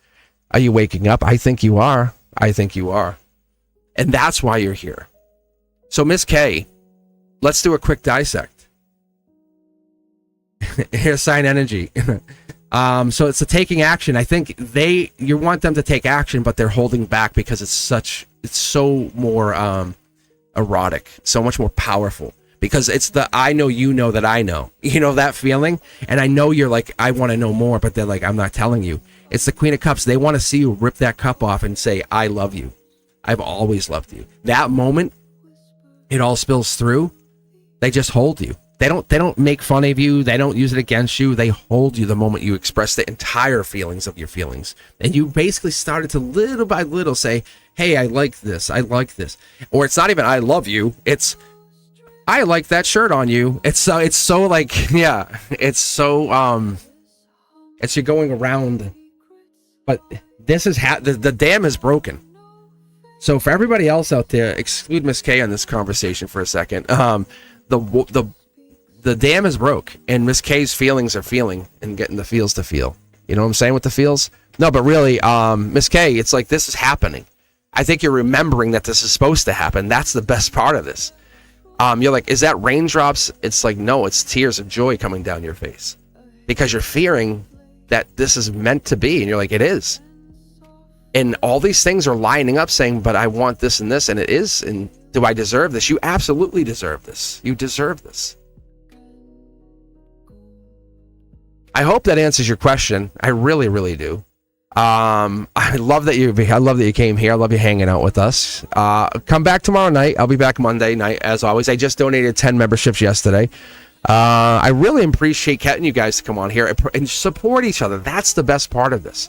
[SPEAKER 2] Are you waking up? I think you are. I think you are. And that's why you're here. So Miss K, let's do a quick dissect. Here's sign energy. So it's a taking action. I think you want them to take action, but they're holding back because it's so more erotic, so much more powerful. Because it's the I know you know that I know. You know that feeling? And I know you're like, I want to know more, but they're like, I'm not telling you. It's the Queen of Cups. They want to see you rip that cup off and say, I love you. I've always loved you. That moment, it all spills through. They just hold you. They don't make fun of you. They don't use it against you. They hold you the moment you express the entire feelings of your feelings. And you basically started to little by little say, hey, I like this. I like this. Or it's not even I love you. It's I like that shirt on you. It's so like, yeah, it's so, it's you're going around, but this is the dam is broken. So for everybody else out there, exclude Miss K on this conversation for a second. The dam is broke, and Miss K's feelings are feeling and getting the feels to feel. You know what I'm saying with the feels? No, but really, Miss K, it's like this is happening. I think you're remembering that this is supposed to happen. That's the best part of this. You're like, is that raindrops? It's like, no, it's tears of joy coming down your face because you're fearing that this is meant to be. And you're like, it is. And all these things are lining up saying, but I want this and this, and it is. And do I deserve this? You absolutely deserve this. You deserve this. I hope that answers your question. I really, really do. I love that you came here. I love you hanging out with us. Come back tomorrow night. I'll be back Monday night as always. I just donated 10 memberships yesterday. I really appreciate getting you guys to come on here and support each other. That's the best part of this.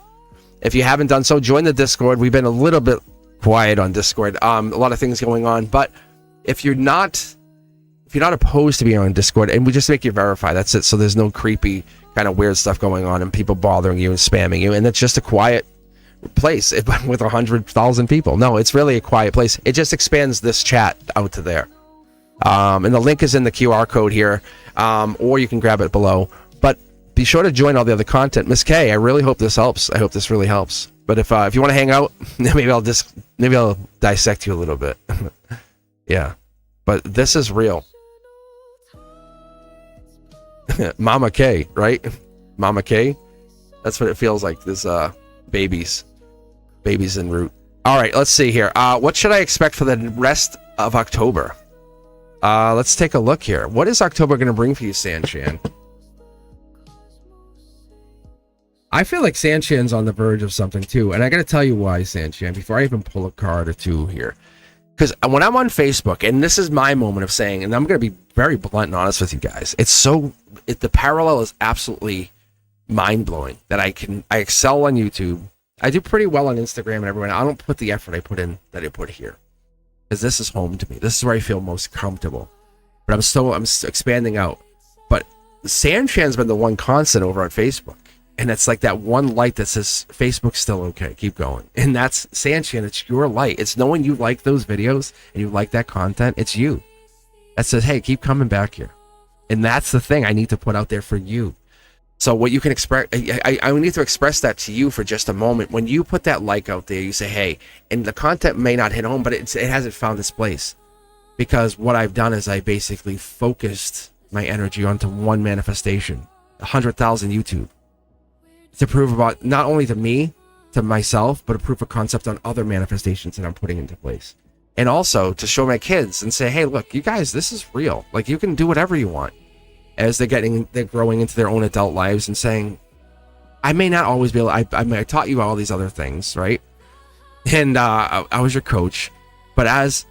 [SPEAKER 2] If you haven't done so, join the Discord. We've been a little bit quiet on Discord. A lot of things going on, but if you're not opposed to being on Discord, and we just make you verify, that's it. So there's no creepy kind of weird stuff going on and people bothering you and spamming you, and it's just a quiet place with 100,000 people. No, it's really a quiet place. It just expands this chat out to there. And the link is in the QR code here, or you can grab it below. But be sure to join all the other content. Miss K, I really hope this helps. I hope this really helps. But if you want to hang out, maybe I'll dissect you a little bit. Yeah, but this is real. Mama K, right? Mama K. That's what it feels like. This babies en route. All right, let's see here. What should I expect for the rest of October? Let's take a look here. What is October going to bring for you, Sanchan? I feel like Sanchan's on the verge of something too, and I got to tell you why, Sanchan, before I even pull a card or two here. Because when I'm on Facebook, and this is my moment of saying, and I'm going to be very blunt and honest with you guys, the parallel is absolutely mind-blowing that I excel on YouTube. I do pretty well on Instagram and everywhere. I don't put the effort I put in that I put here, because this is home to me. This is where I feel most comfortable. But I'm expanding out. But Sanchan's been the one constant over on Facebook. And it's like that one light that says, Facebook's still okay, keep going. And that's Sanchan, it's your light. It's knowing you like those videos and you like that content. It's you. That says, hey, keep coming back here. And that's the thing I need to put out there for you. So what you can express, I need to express that to you for just a moment. When you put that like out there, you say, hey, and the content may not hit home, but it hasn't found its place. Because what I've done is I basically focused my energy onto one manifestation, 100,000 YouTube. To prove about not only to me, to myself, but a proof of concept on other manifestations that I'm putting into place. And also to show my kids and say, hey, look, you guys, this is real. Like, you can do whatever you want. As they're growing into their own adult lives and saying, I may not always be able, I taught you all these other things, right? And I was your coach, but as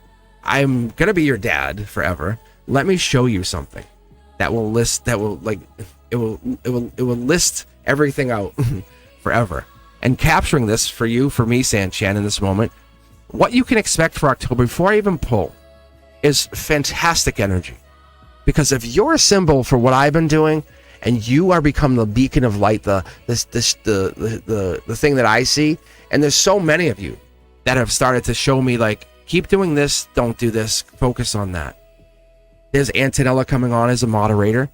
[SPEAKER 2] I'm going to be your dad forever, let me show you something that will list everything out forever. And capturing this for you, for me, Sanchan, in this moment, what you can expect for October before I even pull is fantastic energy. Because if you're a symbol for what I've been doing, and you are become the beacon of light, the thing that I see. And there's so many of you that have started to show me, like, keep doing this, don't do this, focus on that. There's Antonella coming on as a moderator,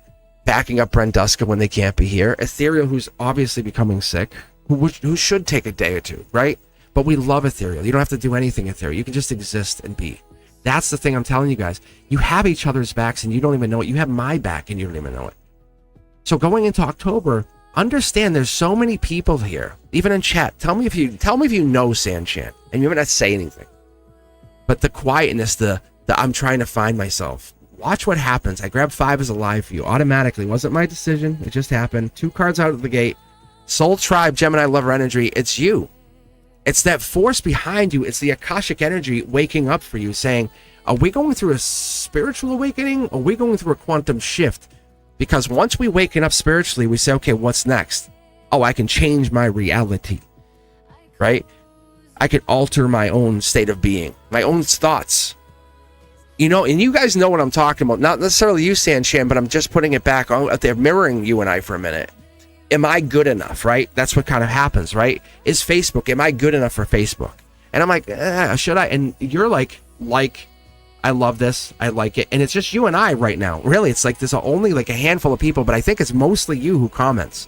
[SPEAKER 2] backing up Brent Duska when they can't be here. Ethereal, who's obviously becoming sick, who should take a day or two, right? But we love Ethereal. You don't have to do anything Ethereal. You can just exist and be. That's the thing I'm telling you guys. You have each other's backs and you don't even know it. You have my back and you don't even know it. So going into October, understand there's so many people here, even in chat. Tell me if you know Sanchan, and you might not say anything. But the quietness, the I'm trying to find myself. Watch what happens. I grabbed 5 as a live for you automatically. Wasn't my decision. It just happened. 2 cards out of the gate. Soul Tribe, Gemini Lover Energy. It's you. It's that force behind you. It's the Akashic energy waking up for you, saying, are we going through a spiritual awakening? Or are we going through a quantum shift? Because once we waken up spiritually, we say, okay, what's next? Oh, I can change my reality, right? I can alter my own state of being, my own thoughts. You know, and you guys know what I'm talking about. Not necessarily you, Sanchan, but I'm just putting it back out there, mirroring you and I for a minute. Am I good enough, right? That's what kind of happens, right? Is Facebook, am I good enough for Facebook? And I'm like, should I? And you're like, I love this. I like it. And it's just you and I right now. Really, it's like there's only like a handful of people, but I think it's mostly you who comments.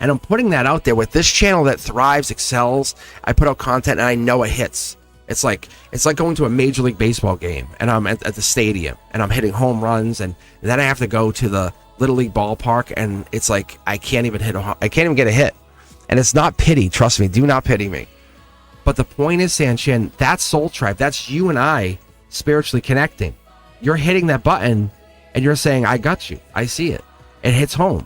[SPEAKER 2] And I'm putting that out there with this channel that thrives, excels. I put out content and I know it hits. It's like going to a Major League Baseball game and I'm at the stadium and I'm hitting home runs and then I have to go to the Little League ballpark and it's like I can't even get a hit. And it's not pity, trust me, do not pity me. But the point is, Sanchan, that's Soul Tribe. That's you and I spiritually connecting. You're hitting that button and you're saying, I got you. I see it. It hits home.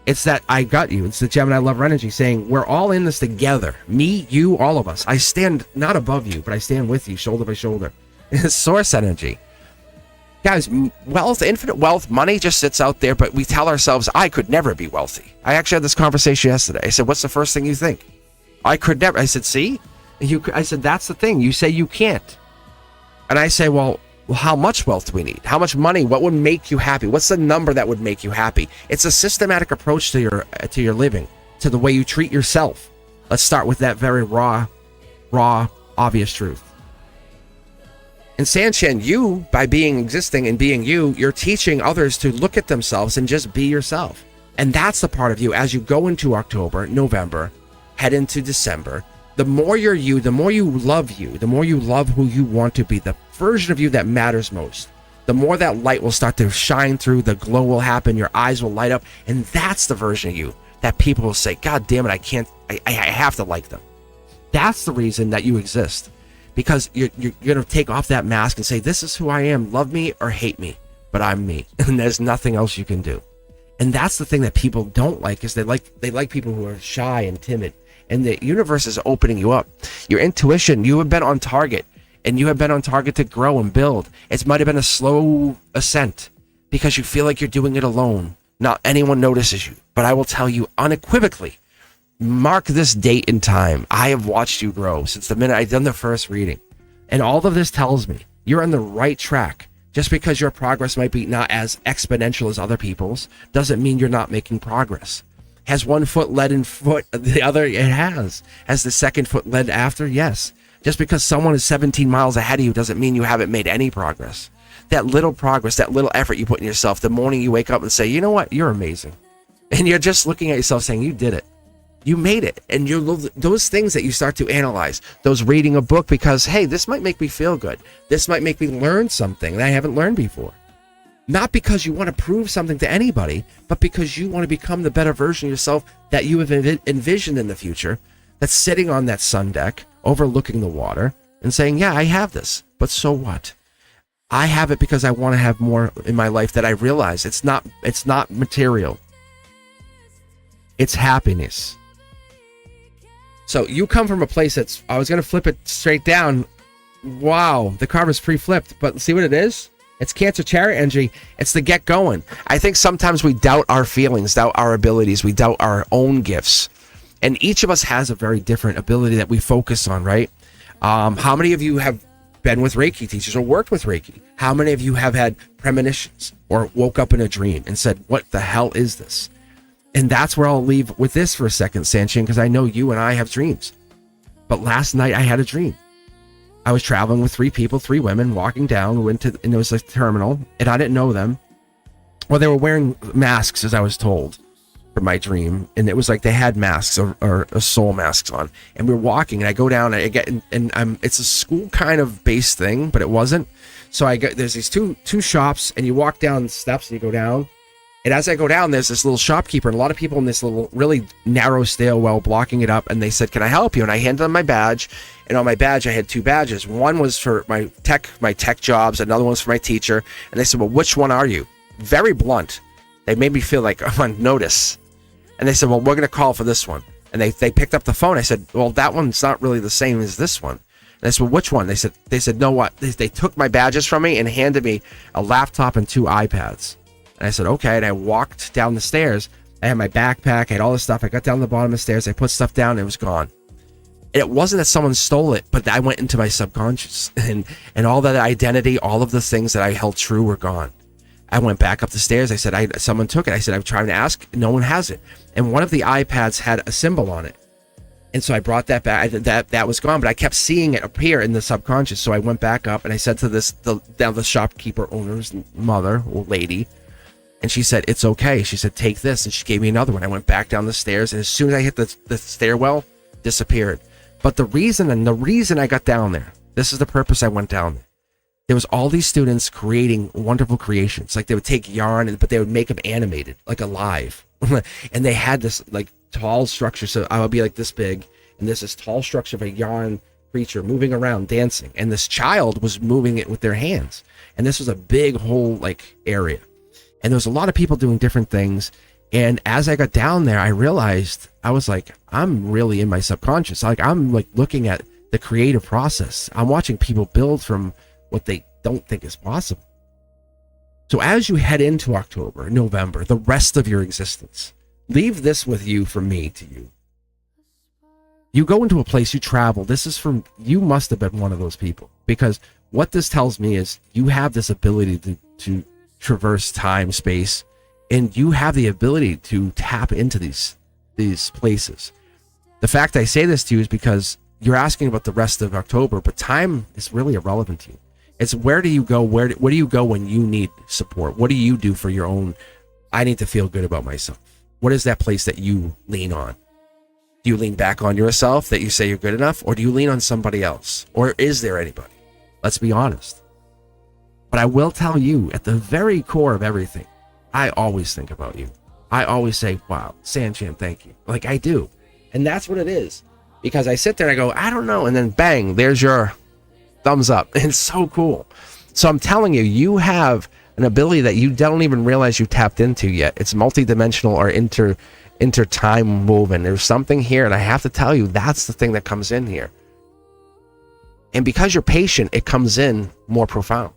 [SPEAKER 2] It's that I got you. It's the Gemini Lover energy saying, we're all in this together. Me, you, all of us. I stand not above you, but I stand with you, shoulder by shoulder. It's source energy. Guys, wealth, infinite wealth, money just sits out there, but we tell ourselves, I could never be wealthy. I actually had this conversation yesterday. I said, what's the first thing you think? I could never. I said, see? I said, that's the thing. You say you can't. And I say, well, how much wealth do we need? How much money? What would make you happy? What's the number that would make you happy? It's a systematic approach to your living, to the way you treat yourself. Let's start with that very raw, obvious truth. And Sanchan, you, by existing and being you, you're teaching others to look at themselves and just be yourself. And that's the part of you as you go into October, November, head into December. The more you're you, the more you love who you want to be, the version of you that matters most, the more that light will start to shine through, the glow will happen, your eyes will light up, and that's the version of you that people will say, God damn it, I have to like them. That's the reason that you exist, because you're going to take off that mask and say, this is who I am, love me or hate me, but I'm me, and there's nothing else you can do. And that's the thing that people don't like, is they like people who are shy and timid. And the universe is opening you up. Your intuition, you have been on target. And you have been on target to grow and build. It might have been a slow ascent because you feel like you're doing it alone. Not anyone notices you. But I will tell you unequivocally, mark this date and time. I have watched you grow since the minute I've done the first reading. And all of this tells me you're on the right track. Just because your progress might be not as exponential as other people's doesn't mean you're not making progress. Has one foot led in foot the other? It has. Has the second foot led after? Yes. Just because someone is 17 miles ahead of you doesn't mean you haven't made any progress. That little progress, that little effort you put in yourself, the morning you wake up and say, you know what, you're amazing. And you're just looking at yourself saying, you did it. You made it. And those things that you start to analyze, those reading a book because, hey, this might make me feel good. This might make me learn something that I haven't learned before. Not because you want to prove something to anybody, but because you want to become the better version of yourself that you have envisioned in the future, that's sitting on that sun deck, overlooking the water, and saying, yeah, I have this, but so what? I have it because I want to have more in my life that I realize it's not material. It's happiness. So you come from a place that's, I was going to flip it straight down. Wow, the card was pre-flipped, but see what it is? It's Cancer Chariot energy. It's the get going. I think sometimes we doubt our feelings, doubt our abilities, we doubt our own gifts. And each of us has a very different ability that we focus on, right? How many of you have been with Reiki teachers or worked with Reiki? How many of you have had premonitions or woke up in a dream and said, what the hell is this? And that's where I'll leave with this for a second, Sanchin, because I know you and I have dreams. But last night I had a dream. I was traveling with 3 people, 3 women, walking down, and it was a terminal, and I didn't know them. Well, they were wearing masks, as I was told, for my dream, and it was like they had masks or soul masks on, and we were walking, and I go down, and I get, and it's a school kind of based thing, but it wasn't. So there's these two shops, and you walk down the steps, and you go down, and as I go down, there's this little shopkeeper, and a lot of people in this little really narrow stairwell blocking it up, and they said, "Can I help you?" And I handed them my badge, and on my badge I had 2 badges. One was for my tech jobs, another one was for my teacher, and they said, "Well, which one are you?" Very blunt. They made me feel like I'm on notice. And they said, "Well, we're going to call for this one." And they picked up the phone. I said, "Well, that one's not really the same as this one." And I said, "Well, which one?" They said, "No, what?" They took my badges from me and handed me a laptop and 2 iPads. And I said, "Okay." And I walked down the stairs. I had my backpack. I had all this stuff. I got down the bottom of the stairs. I put stuff down. And it was gone. And it wasn't that someone stole it, but I went into my subconscious. And all that identity, all of the things that I held true were gone. I went back up the stairs. I said, someone took it. I said, I'm trying to ask. No one has it. And one of the iPads had a symbol on it. And so I brought that back. That was gone, but I kept seeing it appear in the subconscious. So I went back up and I said to the shopkeeper owner's mother or lady, and she said, "It's okay." She said, "Take this." And she gave me another one. I went back down the stairs, and as soon as I hit the stairwell, disappeared. But the reason I got down there, this is the purpose I went down there. There was all these students creating wonderful creations. Like they would take yarn, but they would make them animated, like alive. And they had this like tall structure. So I would be like this big, and there's this tall structure of a yarn creature moving around, dancing. And this child was moving it with their hands. And this was a big whole like area. And there was a lot of people doing different things. And as I got down there, I realized I was like, I'm really in my subconscious. Like I'm like looking at the creative process. I'm watching people build from what they don't think is possible. So as you head into October, November, the rest of your existence, leave this with you from me to you. You go into a place, you travel. This is from, you must have been one of those people, because what this tells me is you have this ability to traverse time, space, and you have the ability to tap into these places. The fact I say this to you is because you're asking about the rest of October, but time is really irrelevant to you. It's where do you go? Where do you go when you need support? What do you do for your own, I need to feel good about myself? What is that place that you lean on? Do you lean back on yourself that you say you're good enough? Or do you lean on somebody else? Or is there anybody? Let's be honest. But I will tell you, at the very core of everything, I always think about you. I always say, wow, Sanchin, thank you. Like I do. And that's what it is. Because I sit there and I go, I don't know. And then bang, there's your thumbs up. It's so cool. So I'm telling you, you have an ability that you don't even realize you tapped into yet. It's multidimensional or inter-time woven. There's something here, and I have to tell you, that's the thing that comes in here. And because you're patient, it comes in more profound.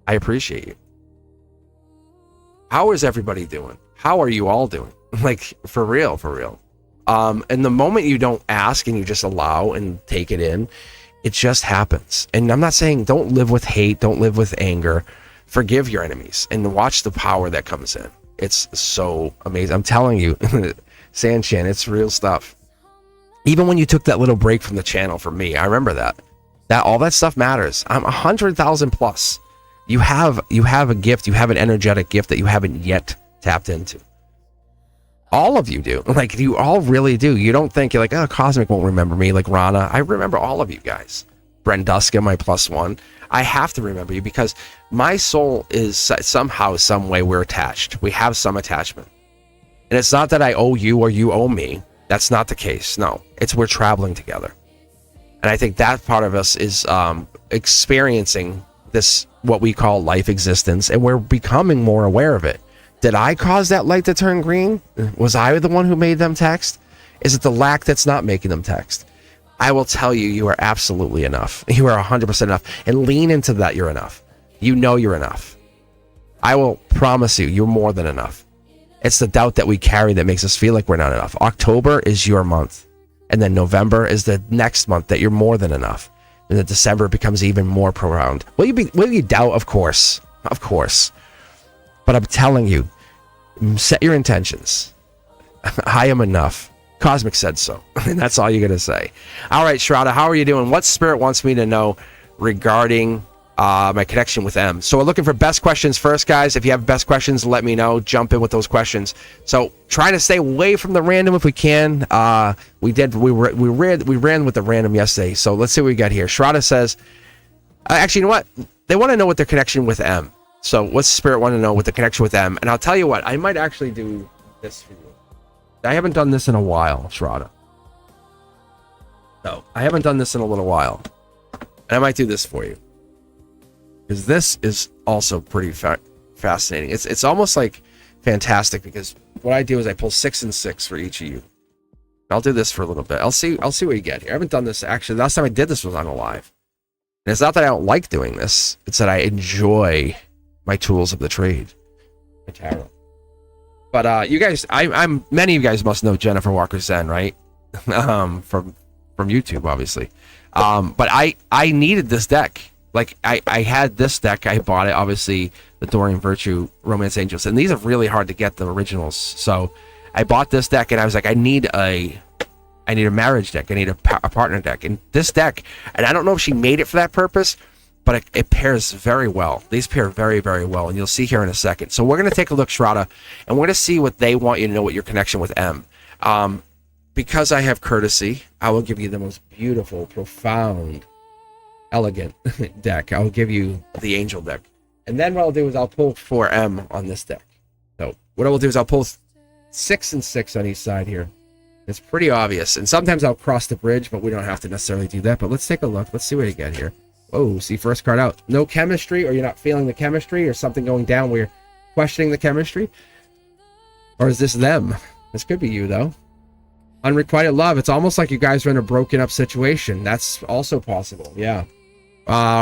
[SPEAKER 2] I appreciate you. How is everybody doing? How are you all doing? Like, for real. And the moment you don't ask and you just allow and take it in, it just happens. And I'm not saying don't live with hate, don't live with anger. Forgive your enemies and watch the power that comes in. It's so amazing. I'm telling you, Sanchin, it's real stuff. Even when you took that little break from the channel for me, I remember that all that stuff matters. I'm 100,000 plus. You have a gift. You have an energetic gift that you haven't yet tapped into. All of you do. Like, you all really do. You don't think, you're like, oh, Cosmic won't remember me, like Rana. I remember all of you guys. Brenduska, my +1. I have to remember you because my soul is somehow, some way we're attached. We have some attachment. And it's not that I owe you or you owe me. That's not the case. No, it's we're traveling together. And I think that part of us is experiencing this, what we call life existence, and we're becoming more aware of it. Did I cause that light to turn green? Was I the one who made them text? Is it the lack that's not making them text? I will tell you, you are absolutely enough. You are 100% enough. And lean into that you're enough. You know you're enough. I will promise you, you're more than enough. It's the doubt that we carry that makes us feel like we're not enough. October is your month. And then November is the next month that you're more than enough. And then December becomes even more profound. Will you doubt? Of course. But I'm telling you, set your intentions. I am enough. Cosmic said so. And that's all you're going to say. All right, Shroud, how are you doing? What spirit wants me to know regarding my connection with M? So we're looking for best questions first, guys. If you have best questions, let me know. Jump in with those questions. So try to stay away from the random if we can. We ran with the random yesterday. So let's see what we got here. Shroud says, actually, you know what? They want to know what their connection with M. So what's spirit want to know with the connection with M? And I'll tell you what, I might actually do this for you. I haven't done this in a while, Shroud. No, I haven't done this in a little while. And I might do this for you. Because this is also pretty fascinating. It's almost like fantastic, because what I do is I pull 6 and 6 for each of you. I'll do this for a little bit. I'll see what you get here. I haven't done this, actually. The last time I did this was on a live. And it's not that I don't like doing this. It's that I enjoy my tools of the trade. My tarot. But you guys, I'm many of you guys must know Jennifer Walker Zen, right? From YouTube, obviously. But I needed this deck. Like I had this deck. I bought it, obviously, the Dorian Virtue Romance Angels, and these are really hard to get, the originals. So I bought this deck, and I was like, I need a marriage deck. I need a partner deck. And this deck, and I don't know if she made it for that purpose, but it pairs very well. These pair very, very well, and you'll see here in a second. So we're going to take a look, Shroud, and we're going to see what they want you to know, what your connection with M. Because I have courtesy, I will give you the most beautiful, profound, elegant deck. I'll give you the angel deck. And then what I'll do is I'll pull 4M on this deck. So what I will do is I'll pull 6 and 6 on each side here. It's pretty obvious. And sometimes I'll cross the bridge, but we don't have to necessarily do that. But let's take a look. Let's see what you get here. Oh, see, first card out. No chemistry, or you're not feeling the chemistry, or something going down where you're questioning the chemistry? Or is this them? This could be you, though. Unrequited love. It's almost like you guys are in a broken up situation. That's also possible. Yeah.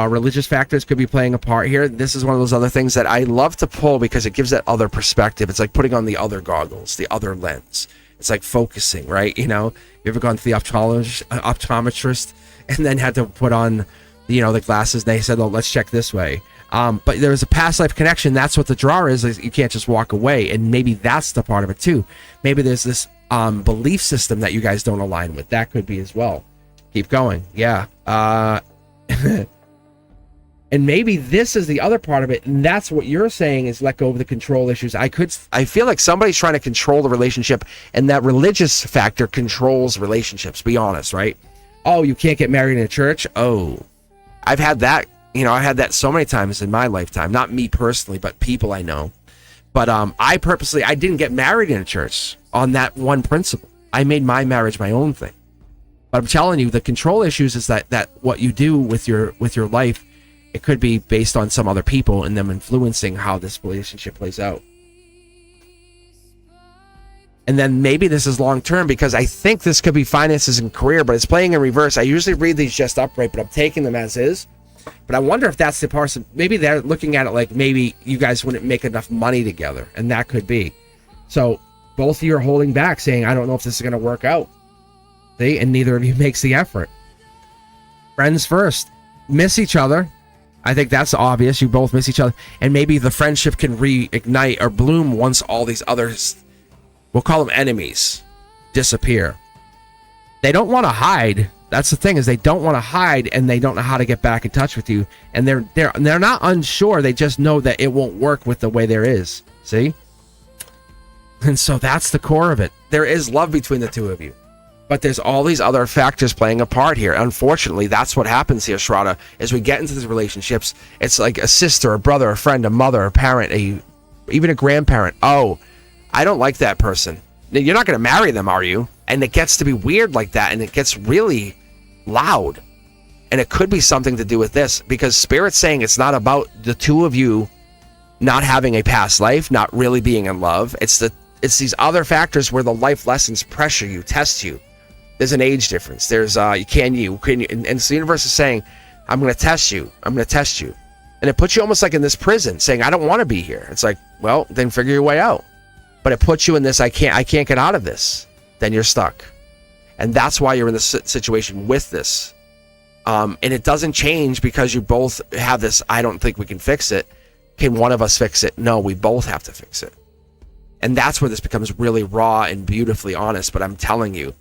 [SPEAKER 2] Religious factors could be playing a part here. This is one of those other things that I love to pull because it gives that other perspective. It's like putting on the other goggles, the other lens. It's like focusing, right? You know, you ever gone to the optometrist and then had to put on, you know, the glasses, and they said, oh, let's check this way. But there's a past life connection. That's what the draw is you can't just walk away. And maybe that's the part of it too. Maybe there's this belief system that you guys don't align with. That could be as well. Keep going. Yeah. And maybe this is the other part of it, and that's what you're saying is let go of the control issues. I feel like somebody's trying to control the relationship, and that religious factor controls relationships. Be honest, right? Oh, you can't get married in a church? Oh, I've had that. You know, I had that so many times in my lifetime. Not me personally, but people I know. But I didn't get married in a church on that one principle. I made my marriage my own thing. But I'm telling you, the control issues is that what you do with your life, it could be based on some other people and them influencing how this relationship plays out. And then maybe this is long term, because I think this could be finances and career, but it's playing in reverse. I usually read these just upright, but I'm taking them as is. But I wonder if that's the person. Maybe they're looking at it like maybe you guys wouldn't make enough money together, and that could be. So both of you are holding back, saying, I don't know if this is going to work out. See? And neither of you makes the effort. Friends first. Miss each other. I think that's obvious. You both miss each other. And maybe the friendship can reignite or bloom once all these others, we'll call them enemies, disappear. They don't want to hide. That's the thing, is they don't want to hide, and they don't know how to get back in touch with you. And they're not unsure. They just know that it won't work with the way there is. See? And so that's the core of it. There is love between the two of you. But there's all these other factors playing a part here. Unfortunately, that's what happens here, Shroud. As we get into these relationships, it's like a sister, a brother, a friend, a mother, a parent, even a grandparent. Oh, I don't like that person. You're not going to marry them, are you? And it gets to be weird like that, and it gets really loud. And it could be something to do with this, because Spirit's saying it's not about the two of you not having a past life, not really being in love. It's these other factors where the life lessons pressure you, test you. There's an age difference. There's and so the universe is saying, I'm going to test you. I'm going to test you. And it puts you almost like in this prison, saying, I don't want to be here. It's like, well, then figure your way out. But it puts you in this, I can't get out of this. Then you're stuck. And that's why you're in this situation with this And it doesn't change because you both have this, I don't think we can fix it. Can one of us fix it? No, we both have to fix it. And that's where this becomes really raw and beautifully honest. But I'm telling you.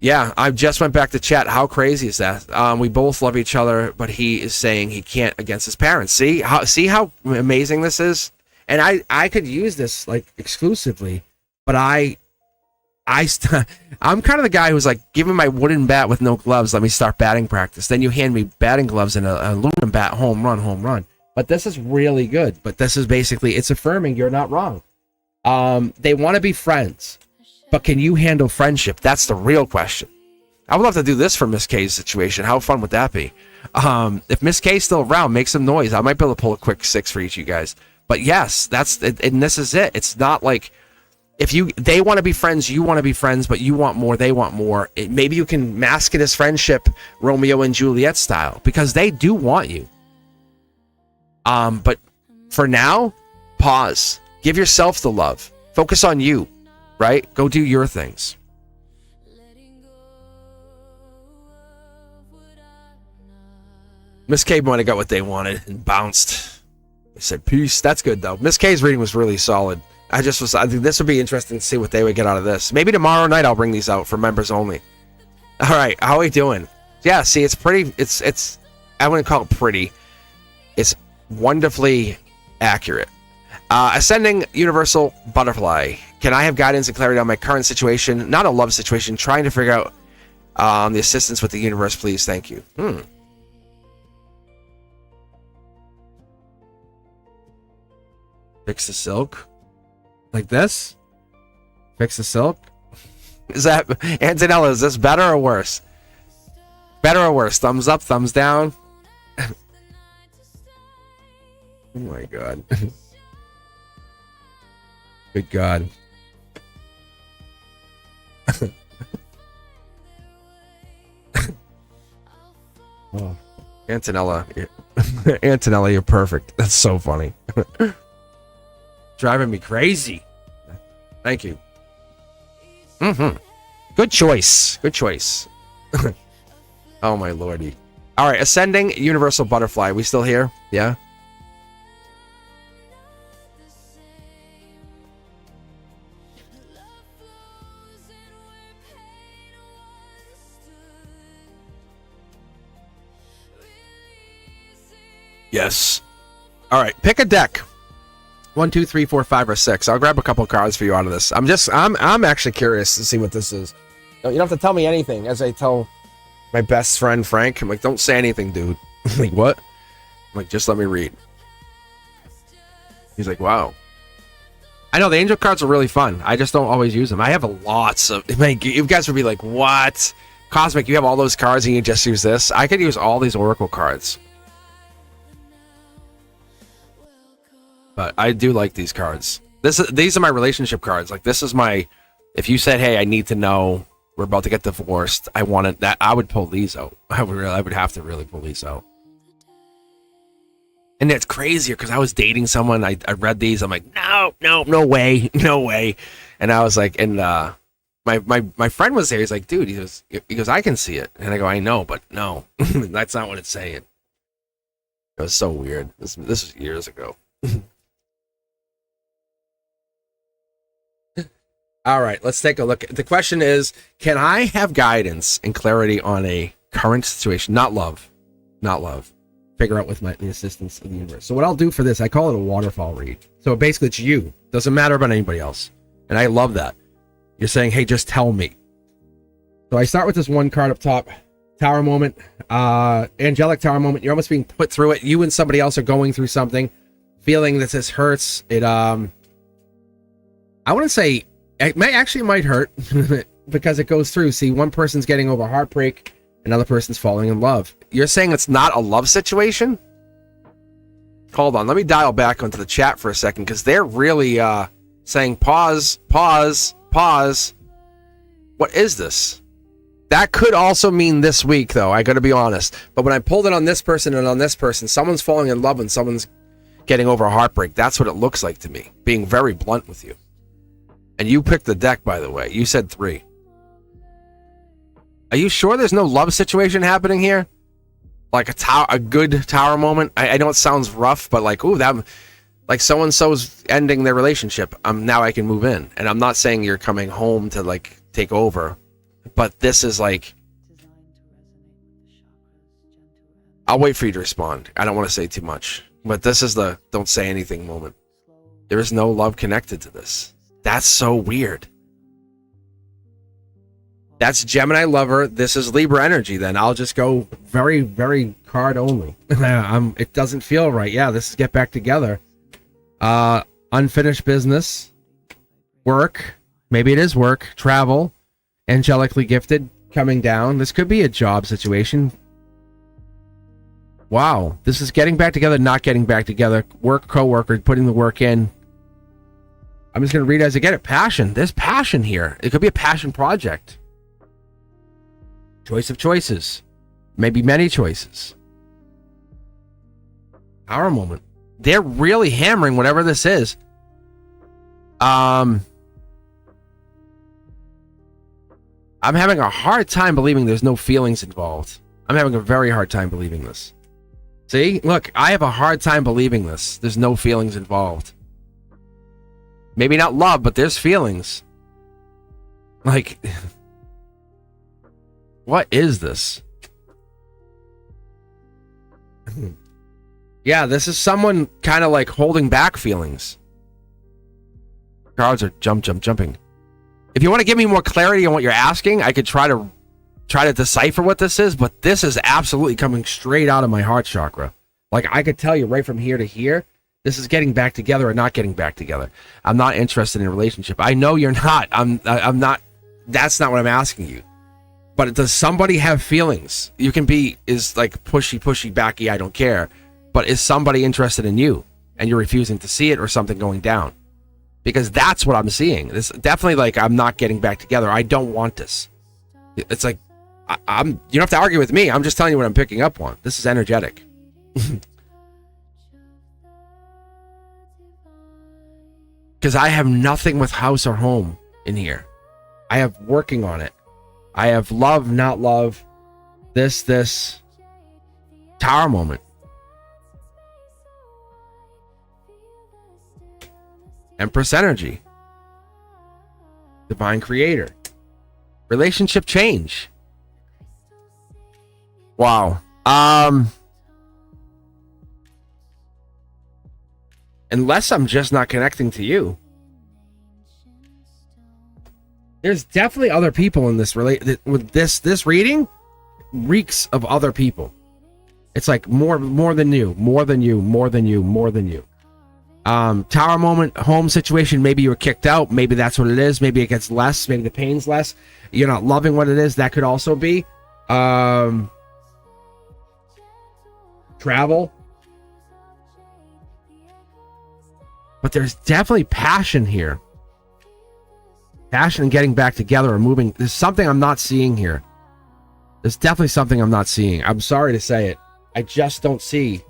[SPEAKER 2] Yeah, I just went back to chat. How crazy is that? We both love each other, but he is saying he can't against his parents. See how amazing this is? And I could use this like exclusively, but I'm kind of the guy who's like, give me my wooden bat with no gloves. Let me start batting practice. Then you hand me batting gloves and an aluminum bat. Home run. But this is really good. But this is basically, it's affirming you're not wrong. They want to be friends, but can you handle friendship? That's the real question. I would love to do this for Miss K's situation. How fun would that be? If Miss K's still around, make some noise. I might be able to pull a quick 6 for each of you guys. But yes, that's it, and this is it. It's not like they want to be friends, you want to be friends, but you want more, they want more. Maybe you can mask it as friendship, Romeo and Juliet style, because they do want you. But for now, pause. Give yourself the love. Focus on you, right? Go do your things. Miss K might have got what they wanted and bounced. They said peace. That's good though. Miss K's reading was really solid. I think this would be interesting to see what they would get out of this. Maybe tomorrow night I'll bring these out for members only. All right, how are we doing? Yeah, see, it's pretty. It's. I wouldn't call it pretty. It's wonderfully accurate. Ascending universal butterfly. Can I have guidance and clarity on my current situation? Not a love situation. Trying to figure out the assistance with the universe, please. Thank you. Fix the silk. Like this? Fix the silk? Is that, Antonella, is this better or worse? Better or worse? Thumbs up, thumbs down? Oh my god. Good god. Oh. Antonella. Antonella, you're perfect. That's so funny. Driving me crazy. Thank you. Good choice. Good choice. Oh my lordy. All right, ascending universal butterfly. We still here? Yeah. Yes. All right, pick a deck. 1, 2, 3, 4, 5, or 6. I'll grab a couple cards for you out of this. I'm actually curious to see what this is. You don't have to tell me anything. As I tell my best friend Frank, I'm like, don't say anything, dude. I'm like, what? I'm like, just let me read. He's like, wow. I know the angel cards are really fun. I just don't always use them. I have lots of. Like, you guys would be like, what? Cosmic, you have all those cards and you just use this? I could use all these oracle cards. But I do like these cards. These are my relationship cards. Like, this is my. If you said, "Hey, I need to know we're about to get divorced," I wanted that. I would pull these out. I would have to really pull these out. And it's crazier because I was dating someone. I read these. I'm like, no way, no way. And I was like, and my friend was there. He's like, dude. He goes, I can see it. And I go, I know, but no, that's not what it's saying. It was so weird. This was years ago. All right, let's take a look. The question is, can I have guidance and clarity on a current situation? Not love. Figure out with the assistance of the universe. So what I'll do for this, I call it a waterfall read. So basically it's you. Doesn't matter about anybody else. And I love that. You're saying, hey, just tell me. So I start with this one card up top. Tower moment. Angelic tower moment. You're almost being put through it. You and somebody else are going through something. Feeling that this hurts. It, I wouldn't say... It might hurt because it goes through. See, one person's getting over heartbreak, another person's falling in love. You're saying it's not a love situation? Hold on, let me dial back onto the chat for a second because they're really saying pause. What is this? That could also mean this week, though. I got to be honest. But when I pulled it on this person and on this person, someone's falling in love and someone's getting over heartbreak. That's what it looks like to me. Being very blunt with you. And you picked the deck, by the way. You said 3. Are you sure there's no love situation happening here? Like a good tower moment? I know it sounds rough, but like, ooh, that, like so-and-so's ending their relationship. Now I can move in. And I'm not saying you're coming home to like take over, but this is like, I'll wait for you to respond. I don't want to say too much, but this is the don't say anything moment. There is no love connected to this. That's so weird. That's Gemini lover. This is Libra energy. Then I'll just go very, very card only. It doesn't feel right. Yeah, this is get back together. Unfinished business, work. Maybe it is work. Travel, angelically gifted, coming down. This could be a job situation. Wow, this is getting back together, not getting back together. Work, co-worker, putting the work in. I'm just going to read it as I get it. Passion. There's passion here. It could be a passion project. Choice of choices. Maybe many choices. Power moment. They're really hammering whatever this is. I'm having a hard time believing there's no feelings involved. I'm having a very hard time believing this. See? Look, I have a hard time believing this. There's no feelings involved. Maybe not love, but there's feelings. Like... What is this? Yeah, this is someone kind of like holding back feelings. Cards are jumping. If you want to give me more clarity on what you're asking, I could try to decipher what this is, but this is absolutely coming straight out of my heart chakra. Like I could tell you right from here to here, this is getting back together or not getting back together. I'm not interested in a relationship. I know you're not. I'm not. That's not what I'm asking you. But does somebody have feelings? You can be is like pushy, backy, I don't care. But is somebody interested in you and you're refusing to see it or something going down? Because that's what I'm seeing. It's definitely like I'm not getting back together. I don't want this. It's like you don't have to argue with me. I'm just telling you what I'm picking up on. This is energetic. Because I have nothing with house or home in here. I have working on it. I have love, not love. This. Tower moment. Empress energy. Divine creator. Relationship change. Wow. Unless I'm just not connecting to you. There's definitely other people in this with this reading reeks of other people. It's like more than you. Tower moment, home situation, maybe you were kicked out, maybe that's what it is, maybe it gets less, maybe the pain's less. You're not loving what it is, that could also be. Travel. But there's definitely passion here. Passion and getting back together or moving. There's something I'm not seeing here. There's definitely something I'm not seeing. I'm sorry to say it. I just don't see.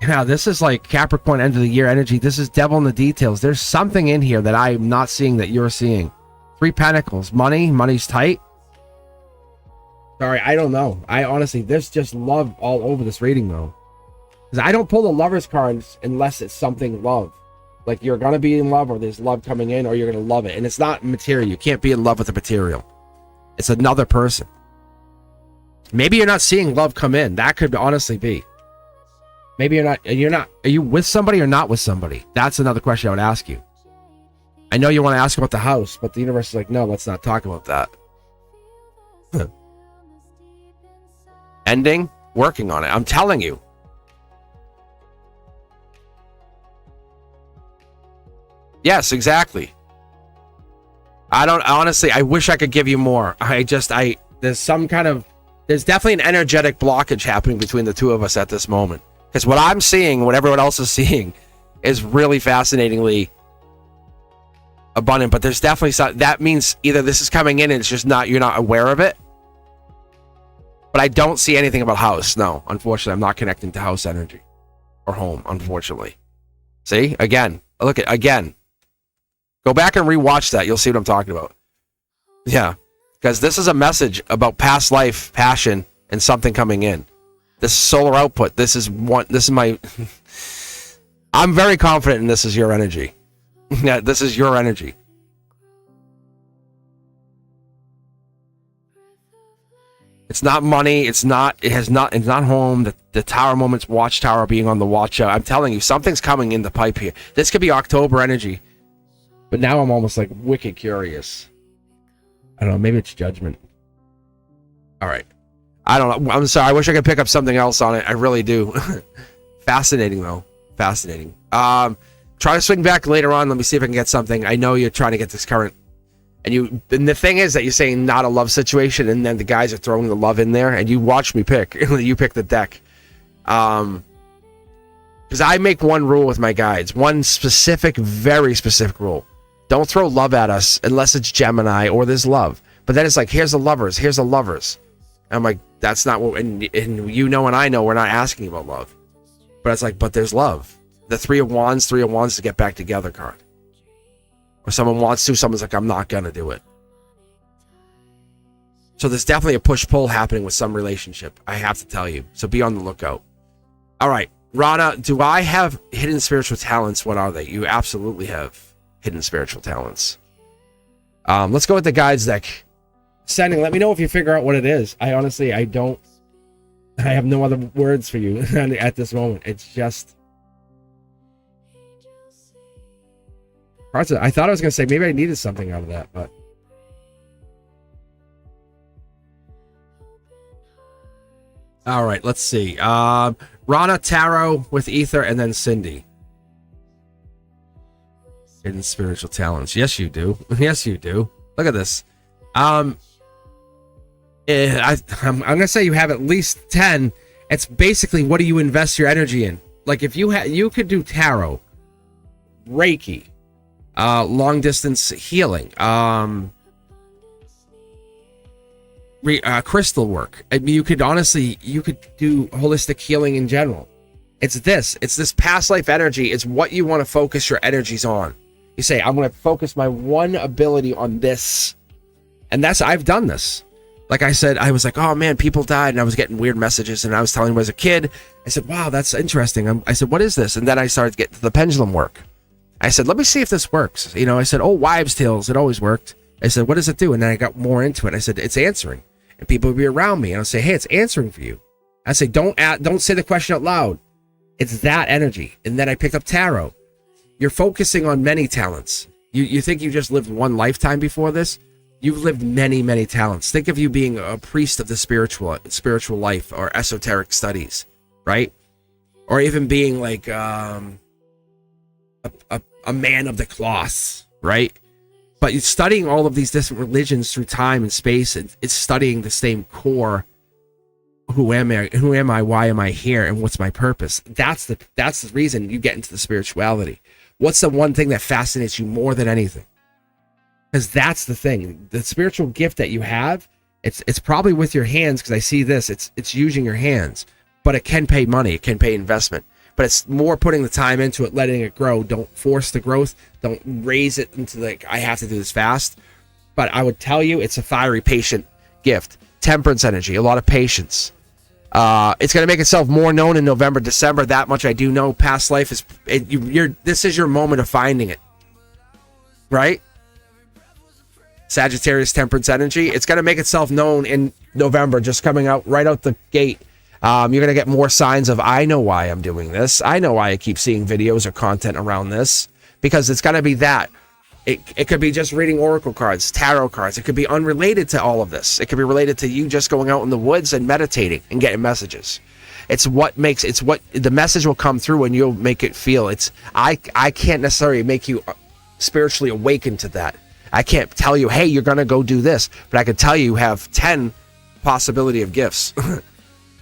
[SPEAKER 2] Now, this is like Capricorn end of the year energy. This is devil in the details. There's something in here that I'm not seeing that you're seeing. 3 Pentacles. Money's tight. Sorry, I don't know. I honestly, there's just love all over this reading though. Because I don't pull the Lover's cards unless it's something love. Like you're going to be in love or there's love coming in or you're going to love it. And it's not material. You can't be in love with the material. It's another person. Maybe you're not seeing love come in. That could honestly be. Maybe you're not. Are you with somebody or not with somebody? That's another question I would ask you. I know you want to ask about the house, but the universe is like, no, let's not talk about that. Ending, working on it. I'm telling you. Yes, exactly. I wish I could give you more. There's definitely an energetic blockage happening between the two of us at this moment. Because what I'm seeing, what everyone else is seeing, is really fascinatingly abundant. But there's definitely that means either this is coming in and it's just you're not aware of it. But I don't see anything about house. No, unfortunately, I'm not connecting to house energy or home, unfortunately. See? Again. Look at again. Go back and rewatch that. You'll see what I'm talking about. Yeah. because this is a message about past life, passion, and something coming in. This solar output. This is my. I'm very confident in this is your energy. Yeah, this is your energy. It's not money. It's not home. The tower moments, watchtower, being on the watch out. I'm telling you, something's coming in the pipe here. This could be October energy. But now I'm almost like wicked curious. I don't know. Maybe it's judgment. All right. I don't know. I'm sorry. I wish I could pick up something else on it. I really do. Fascinating, though. Fascinating. Try to swing back later on. Let me see if I can get something. I know you're trying to get this current. And the thing is that you're saying not a love situation, and then the guys are throwing the love in there, and you watch me pick. You pick the deck. Because I make one rule with my guides. One specific, very specific rule. Don't throw love at us unless it's Gemini or there's love. But then it's like, here's the lovers. Here's the lovers. And I'm like, that's not what... And you know and I know we're not asking about love. But it's like, but there's love. The Three of Wands to get back together card. Or someone wants to, someone's like, I'm not going to do it. So there's definitely a push-pull happening with some relationship. I have to tell you. So be on the lookout. All right. Rana, do I have hidden spiritual talents? What are they? You absolutely have hidden spiritual talents. Let's go with the guides deck. Sending, let me know if you figure out what it is. I honestly, I have no other words for you at this moment. It's just... I thought I was going to say maybe I needed something out of that, but... All right, let's see. Rana, Tarot with Ether, and then Cindy. Hidden spiritual talents. Yes, you do. Yes, you do. Look at this. I'm going to say you have at least 10. It's basically, what do you invest your energy in? Like, if you could do Tarot, Reiki, long distance healing, crystal work. I mean, you could do holistic healing in general. It's this past life energy. It's what you want to focus your energies on. You say, I'm going to focus my one ability on this. And I've done this. Like I said, I was like, oh man, people died, and I was getting weird messages, and I was telling them as a kid, I said, wow, that's interesting. I said, what is this? And then I started getting to the pendulum work. I said, let me see if this works. I said, oh, wives' tales, it always worked. I said, what does it do? And then I got more into it. I said, it's answering. And people would be around me, and I'll say, hey, it's answering for you. I say, don't say the question out loud. It's that energy. And then I picked up Tarot. You're focusing on many talents. You think you just lived one lifetime before this? You've lived many, many talents. Think of you being a priest of the spiritual life, or esoteric studies, right? Or even being like a man of the cloth, right? But you're studying all of these different religions through time and space, and it's studying the same core. Who am I? Why am I here? And what's my purpose? That's the reason you get into the spirituality. What's the one thing that fascinates you more than anything? Because that's the thing. The spiritual gift that you have, it's probably with your hands, because I see this. It's using your hands, but it can pay money. It can pay investment. But it's more putting the time into it, letting it grow. Don't force the growth. Don't raise it into like, I have to do this fast. But I would tell you, it's a fiery, patient gift. Temperance energy, a lot of patience. It's going to make itself more known in November, December. That much I do know. Past life is... this is your moment of finding it. Right? Sagittarius temperance energy. It's going to make itself known in November, just coming out right out the gate. You're going to get more signs of, I know why I'm doing this. I know why I keep seeing videos or content around this. Because it's going to be that. It could be just reading oracle cards, tarot cards. It could be unrelated to all of this. It could be related to you just going out in the woods and meditating and getting messages. It's what the message will come through, and you'll make it feel. I can't necessarily make you spiritually awaken to that. I can't tell you, hey, you're going to go do this. But I can tell you have 10 possibility of gifts.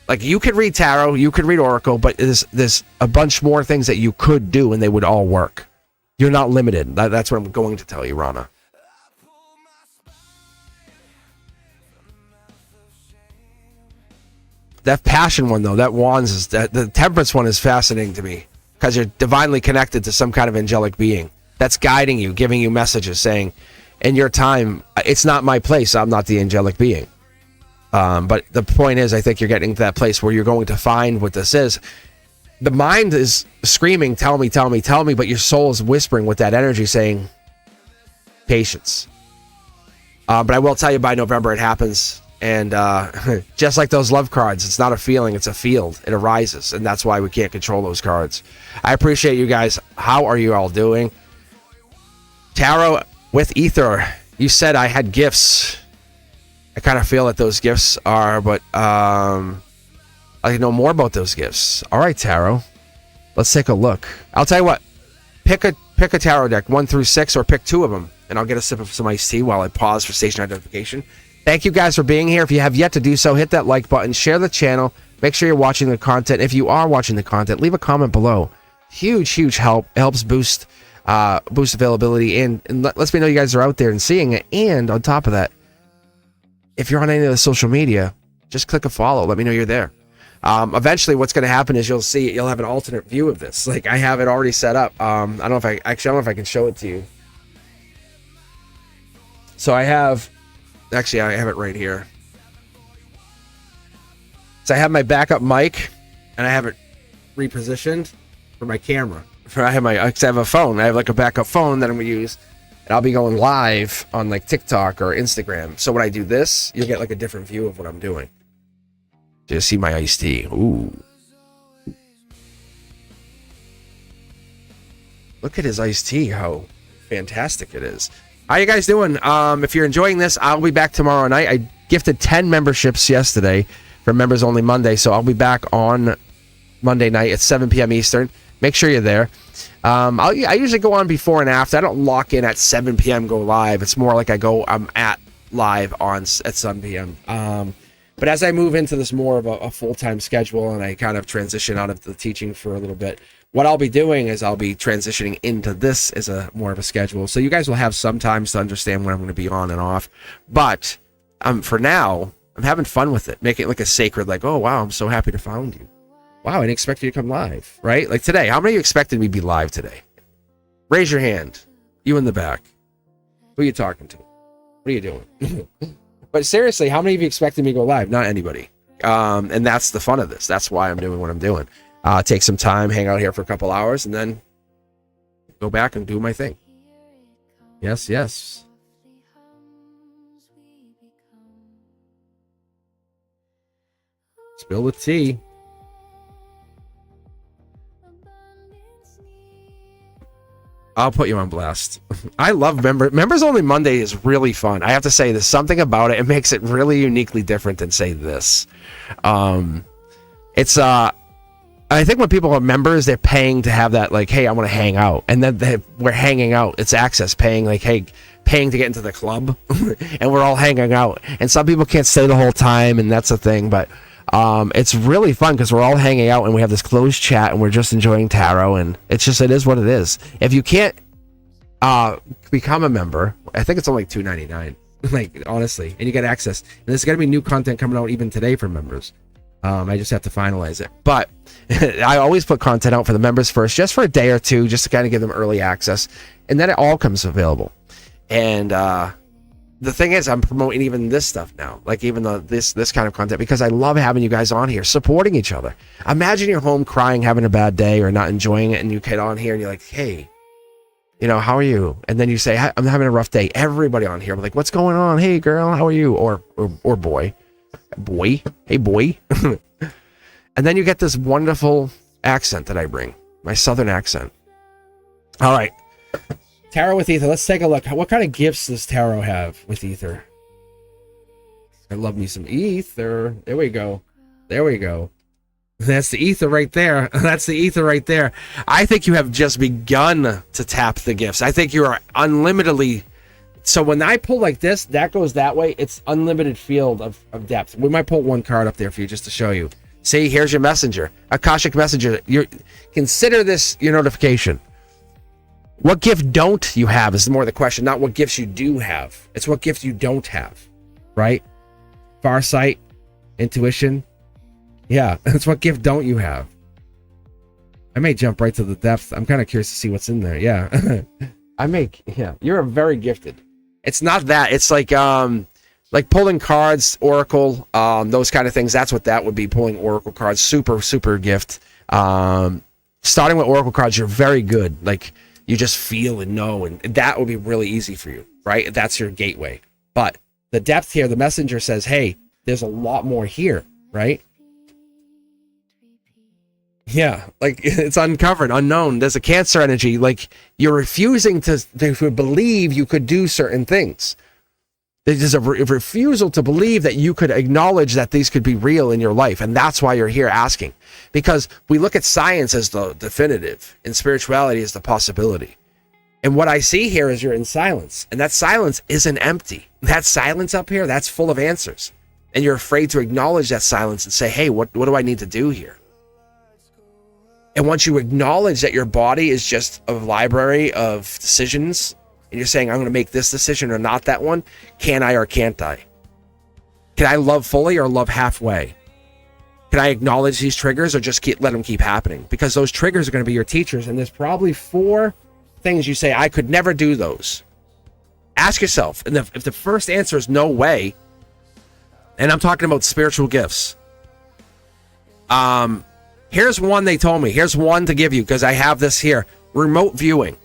[SPEAKER 2] Like, you could read tarot, you could read oracle, but there's a bunch more things that you could do, and they would all work. You're not limited. That's what I'm going to tell you, Rana. That passion one, though, that wands the temperance one is fascinating to me, because you're divinely connected to some kind of angelic being that's guiding you, giving you messages, saying, in your time. It's not my place. I'm not the angelic being. But the point is, I think you're getting to that place where you're going to find what this is. The mind is screaming, tell me, tell me, tell me, but your soul is whispering with that energy saying, patience. But I will tell you, by November it happens. And just like those love cards, it's not a feeling, it's a field. It arises, and that's why we can't control those cards. I appreciate you guys. How are you all doing? Tarot with Ether, you said I had gifts. I kind of feel that those gifts are, but I know more about those gifts. All right, Tarot, let's take a look. I'll tell you what, pick a tarot deck 1 through 6, or pick 2 of them, and I'll get a sip of some iced tea while I pause for station identification. Thank you guys for being here. If you have yet to do so, hit that like button, share the channel, make sure you're watching the content. If you are watching the content, leave a comment below. Huge help. It helps boost availability, and lets me know you guys are out there and seeing it. And on top of that, if you're on any of the social media, just click a follow. Let me know you're there. Eventually, what's going to happen is you'll have an alternate view of this. Like, I have it already set up. I don't know if I can show it to you. So I have it right here. So I have my backup mic, and I have it repositioned for my camera. I have a phone. I have like a backup phone that I'm gonna use, and I'll be going live on like TikTok or Instagram. So when I do this, you'll get like a different view of what I'm doing. Just see my iced tea. Ooh. Look at his iced tea, how fantastic it is. How you guys doing? If you're enjoying this, I'll be back tomorrow night. I gifted 10 memberships yesterday for Members Only Monday, so I'll be back on Monday night at 7 p.m. Eastern. Make sure you're there. I usually go on before and after. I don't lock in at 7 p.m. go live. It's more like I'm at live at 7 p.m. But as I move into this more of a full-time schedule, and I kind of transition out of the teaching for a little bit, what I'll be doing is I'll be transitioning into this as more of a schedule. So you guys will have some time to understand when I'm going to be on and off. But for now, I'm having fun with it. Make it like a sacred, like, oh, wow, I'm so happy to find you. Wow, I didn't expect you to come live, right? Like today, how many of you expected me to be live today? Raise your hand. You in the back. Who are you talking to? What are you doing? But seriously, how many of you expected me to go live? Not anybody. And that's the fun of this. That's why I'm doing what I'm doing. Take some time, hang out here for a couple hours, and then go back and do my thing. Yes. Spill the tea. I'll put you on blast. I love Members Only Monday is really fun. I have to say, there's something about it. It makes it really uniquely different than, say, this. It's I think when people are members, they're paying to have that, like, hey, I want to hang out. And then we're hanging out. It's access, paying, like, hey, paying to get into the club. And we're all hanging out. And some people can't stay the whole time, and that's the thing. But it's really fun because we're all hanging out, and we have this closed chat, and we're just enjoying tarot. And it is what it is. If you can't become a member, I think it's only $2.99. Like, honestly. And you get access. And there's going to be new content coming out even today for members. I just have to finalize it. But I always put content out for the members first, just for a day or two, just to kind of give them early access. And then it all comes available. And the thing is, I'm promoting even this stuff now, like even this kind of content, because I love having you guys on here, supporting each other. Imagine you're home crying, having a bad day, or not enjoying it, and you get on here and you're like, hey, how are you? And then you say, I'm having a rough day. Everybody on here, like, what's going on? Hey, girl, how are you? Or boy. Hey boy. And then you get this wonderful accent that I bring, my southern accent. All right, Tarot with Ether, let's take a look. What kind of gifts does Tarot have with Ether? I love me some ether. There we go. That's the ether right there. I think you have just begun to tap the gifts. I think you are unlimitedly. So when I pull like this, that goes that way. It's unlimited field of depth. We might pull one card up there for you just to show you. See, here's your messenger. Akashic messenger. Consider this your notification. What gift don't you have is more the question, not what gifts you do have. It's what gifts you don't have, right? Farsight, intuition. Yeah, that's what gift don't you have. I may jump right to the depth. I'm kind of curious to see what's in there. Yeah. You're a very gifted. It's not that. It's like pulling cards, oracle, those kind of things. That's what that would be, pulling oracle cards. Super gift. Starting with oracle cards, you're very good. Like, you just feel and know, and that would be really easy for you, right? That's your gateway. But the depth here, the messenger says, hey, there's a lot more here, right? Yeah, like, it's uncovered, unknown. There's a Cancer energy. Like, you're refusing to believe you could do certain things. There's a refusal to believe that you could acknowledge that these could be real in your life. And that's why you're here asking. Because we look at science as the definitive and spirituality as the possibility. And what I see here is you're in silence. And that silence isn't empty. That silence up here, that's full of answers. And you're afraid to acknowledge that silence and say, hey, what do I need to do here? And once you acknowledge that your body is just a library of decisions, and you're saying, I'm going to make this decision or not that one, can I or can't I? Can I love fully or love halfway? Can I acknowledge these triggers or just let them keep happening? Because those triggers are going to be your teachers, and there's probably 4 things you say, I could never do those. Ask yourself, and if the first answer is no way, and I'm talking about spiritual gifts, here's one they told me. Here's one to give you, because I have this here. Remote viewing.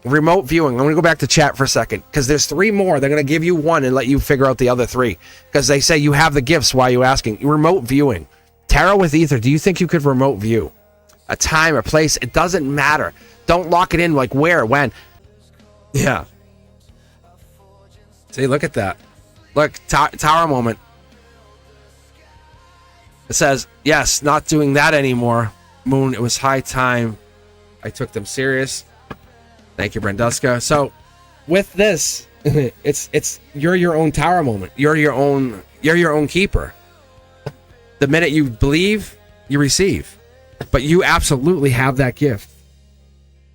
[SPEAKER 2] Remote viewing. I'm going to go back to chat for a second, because there's 3 more. They're going to give you one and let you figure out the other 3, because they say you have the gifts. Why are you asking? Remote viewing. Tarot with ether. Do you think you could remote view? A time, a place. It doesn't matter. Don't lock it in, like where, when. Yeah. See, look at that. Look, tower moment. It says, yes, not doing that anymore. Moon, it was high time I took them serious. Thank you, Brenduska. So with this, it's you're your own tower moment. You're your own keeper. The minute you believe, you receive. But you absolutely have that gift.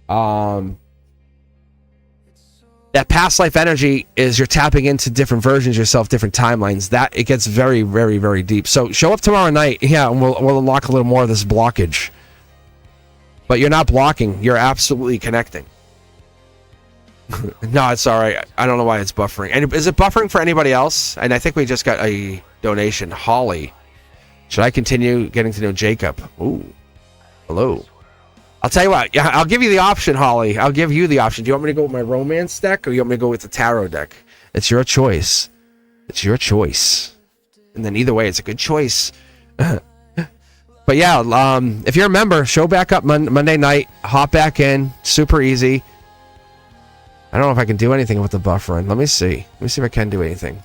[SPEAKER 2] That past life energy is you're tapping into different versions of yourself, different timelines. That it gets very, very, very deep. So show up tomorrow night, yeah, and we'll unlock a little more of this blockage. But you're not blocking, you're absolutely connecting. No, it's all right. I don't know why it's buffering. And is it buffering for anybody else? And I think we just got a donation. Holly. Should I continue getting to know Jacob? Ooh. Hello. I'll tell you what. Yeah, I'll give you the option, Holly. I'll give you the option. Do you want me to go with my romance deck, or you want me to go with the tarot deck? It's your choice. It's your choice. And then either way, it's a good choice. But yeah, if you're a member, show back up Monday night. Hop back in. Super easy. I don't know if I can do anything with the buffering. Let me see. Let me see if I can do anything.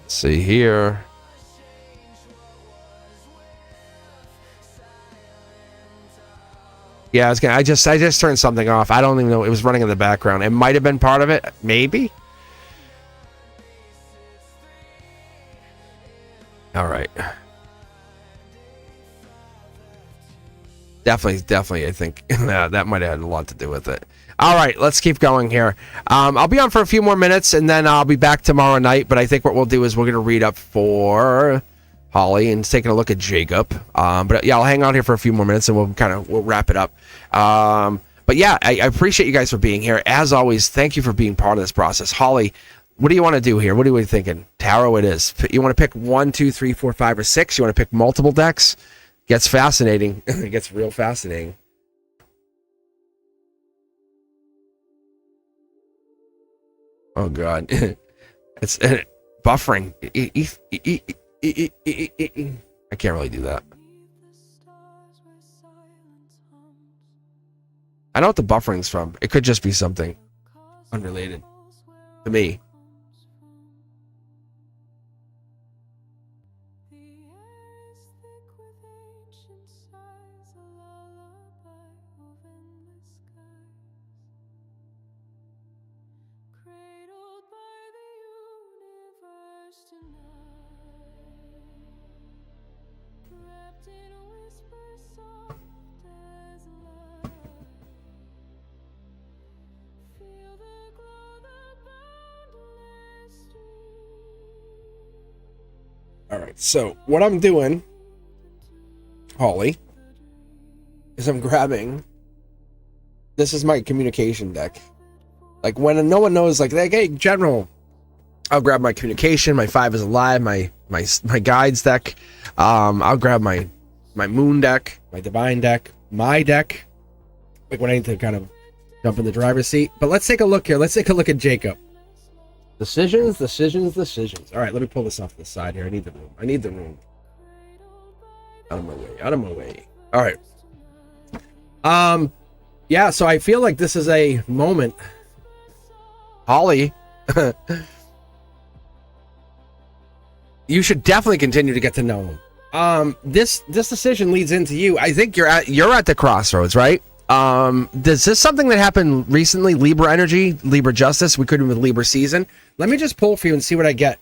[SPEAKER 2] Let's see here. Yeah, I just turned something off. I don't even know. It was running in the background. It might have been part of it. Maybe. All right. Definitely. I think that might have had a lot to do with it. All right, let's keep going here. I'll be on for a few more minutes, and then I'll be back tomorrow night. But I think what we'll do is we're going to read up for Holly and taking a look at Jacob. But yeah, I'll hang out here for a few more minutes, and we'll wrap it up. But yeah, I appreciate you guys for being here. As always, thank you for being part of this process. Holly, what do you want to do here? What are we thinking? Tarot it is. You want to pick 1, 2, 3, 4, 5, or 6? You want to pick multiple decks? Gets fascinating. It gets real fascinating. Oh God, it's buffering. I can't really do that. I know what the buffering's from. It could just be something unrelated to me. All right, so what I'm doing, Holly, is I'm grabbing, this is my communication deck. Like when no one knows, like, hey, general, I'll grab my communication, my 5 is alive, my guides deck. I'll grab my moon deck, my divine deck, my deck. Like when I need to kind of jump in the driver's seat. But let's take a look here. Let's take a look at Jacob. Decisions. All right, let me pull this off the side here. I need the room. Out of my way. All right. Yeah, so I feel like this is a moment. Holly, you should definitely continue to get to know him. This decision leads into you. I think you're at the crossroads, right? Is this something that happened recently? Libra energy, Libra justice. We couldn't with Libra season. Let me just pull for you and see what I get.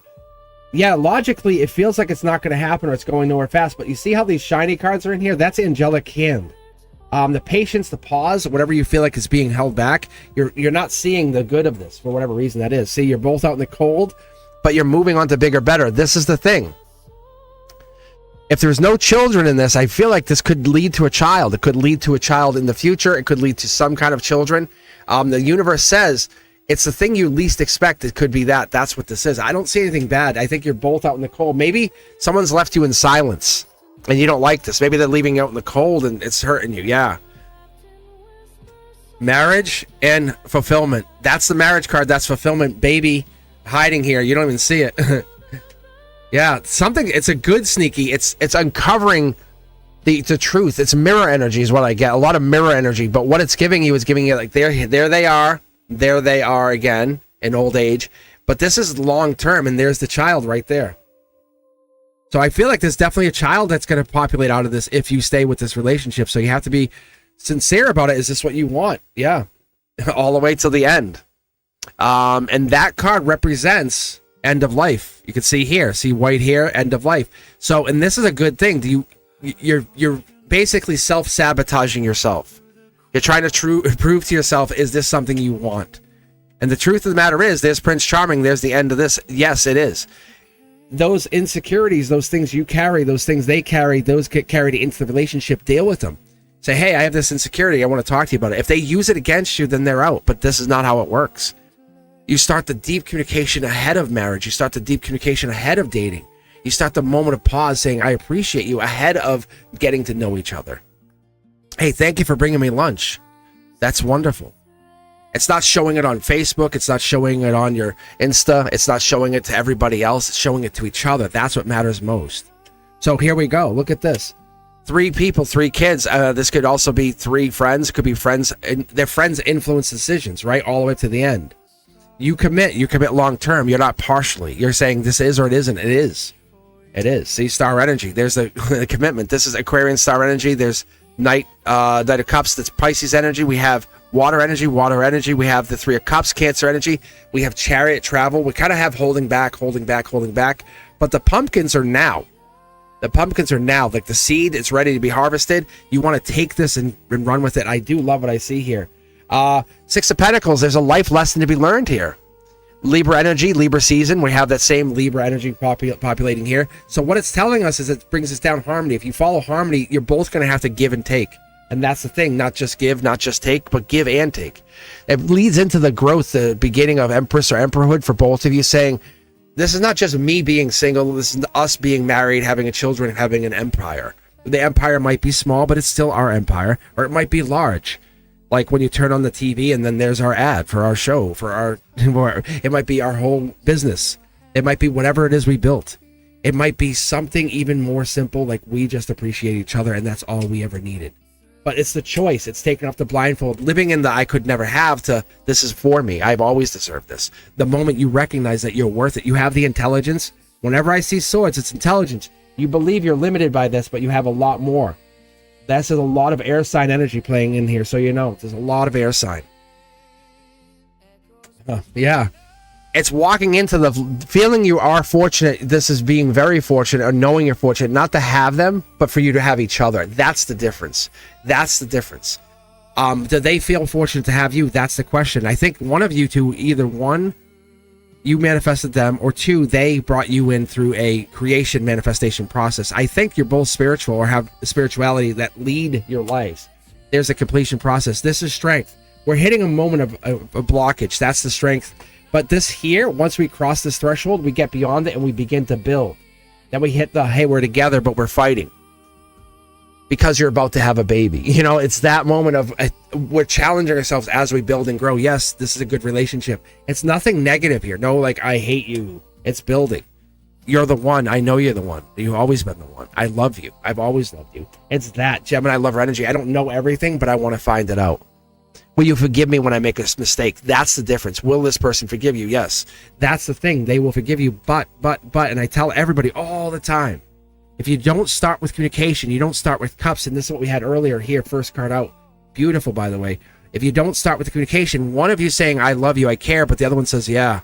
[SPEAKER 2] Yeah, logically, it feels like it's not going to happen or it's going nowhere fast. But you see how these shiny cards are in here? That's angelic hand. The patience, the pause, whatever you feel like is being held back. You're not seeing the good of this for whatever reason that is. See, you're both out in the cold, but you're moving on to bigger, better. This is the thing. If there's no children in this, I feel like this could lead to a child. It could lead to a child in the future. It could lead to some kind of children. The universe says it's the thing you least expect. It could be that. That's what this is. I don't see anything bad. I think you're both out in the cold. Maybe someone's left you in silence and you don't like this. Maybe they're leaving you out in the cold and it's hurting you. Yeah. Marriage and fulfillment. That's the marriage card. That's fulfillment. Baby hiding here. You don't even see it. Yeah, it's a good sneaky. It's uncovering the truth. It's mirror energy is what I get. A lot of mirror energy, but what it's giving you is giving you like there they are again in old age. But this is long term, and there's the child right there. So I feel like there's definitely a child that's going to populate out of this if you stay with this relationship. So you have to be sincere about it. Is this what you want? Yeah, all the way till the end. And that card represents end of life. You can see here, see white here, end of life. So, and this is a good thing. You're basically self-sabotaging yourself. You're trying to prove to yourself, is this something you want? And the truth of the matter is, there's Prince Charming, there's the end of this. Yes, it is. Those insecurities, those things you carry, those things they carry, those get carried into the relationship, deal with them. Say, hey, I have this insecurity, I want to talk to you about it. If they use it against you, then they're out. But this is not how it works. You start the deep communication ahead of marriage. You start the deep communication ahead of dating. You start the moment of pause saying, I appreciate you, ahead of getting to know each other. Hey, thank you for bringing me lunch. That's wonderful. It's not showing it on Facebook. It's not showing it on your Insta. It's not showing it to everybody else. It's showing it to each other. That's what matters most. So here we go. Look at this. 3 people, 3 kids. This could also be 3 friends. It could be friends. Their friends influence decisions, right? All the way to the end. You commit long term. You're not partially. You're saying this is or it isn't. It is. It is. See, star energy. There's the commitment. This is Aquarian star energy. There's Knight of Cups. That's Pisces energy. We have water energy. We have the 3 of Cups, Cancer energy. We have Chariot, travel. We kind of have holding back. But the pumpkins are now. Like the seed, it's ready to be harvested. You want to take this and run with it. I do love what I see here. 6 of Pentacles, there's a life lesson to be learned here. Libra energy, Libra season, we have that same Libra energy populating here. So what it's telling us is it brings us down harmony. If you follow harmony, you're both going to have to give and take. And that's the thing, not just give, not just take, but give and take. It leads into the growth, the beginning of Empress or Emperorhood for both of you, saying, this is not just me being single, this is us being married, having a children, having an empire. The empire might be small, but it's still our empire, or it might be large. Like when you turn on the TV and then there's our ad for our show, it might be our whole business. It might be whatever it is we built. It might be something even more simple, like we just appreciate each other and that's all we ever needed. But it's the choice. It's taking off the blindfold, living in the I could never have to this is for me. I've always deserved this. The moment you recognize that you're worth it, you have the intelligence. Whenever I see swords, it's intelligence. You believe you're limited by this, but you have a lot more. That's a lot of air sign energy playing in here, so you know. There's a lot of air sign. Yeah. It's walking into the feeling you are fortunate. This is being very fortunate, or knowing you're fortunate, not to have them, but for you to have each other. That's the difference. Do they feel fortunate to have you? That's the question. I think one of you two, either one, you manifested them, or two, they brought you in through a creation manifestation process. I think you're both spiritual or have spirituality that lead your lives. There's a completion process. This is strength. We're hitting a moment of a blockage. That's the strength. But this here, once we cross this threshold, we get beyond it and we begin to build. Then we hit the, hey, we're together, but we're fighting. Because you're about to have a baby. You know, it's that moment of we're challenging ourselves as we build and grow. Yes, this is a good relationship. It's nothing negative here. No, like, I hate you. It's building. You're the one. I know you're the one. You've always been the one. I love you. I've always loved you. It's that. Gemini, love her energy. I don't know everything, but I want to find it out. Will you forgive me when I make a mistake? That's the difference. Will this person forgive you? Yes. That's the thing. They will forgive you, but, and I tell everybody all the time, if you don't start with communication, you don't start with cups, and this is what we had earlier here, first card out. Beautiful, by the way. If you don't start with the communication, one of you saying, I love you, I care, but the other one says, yeah.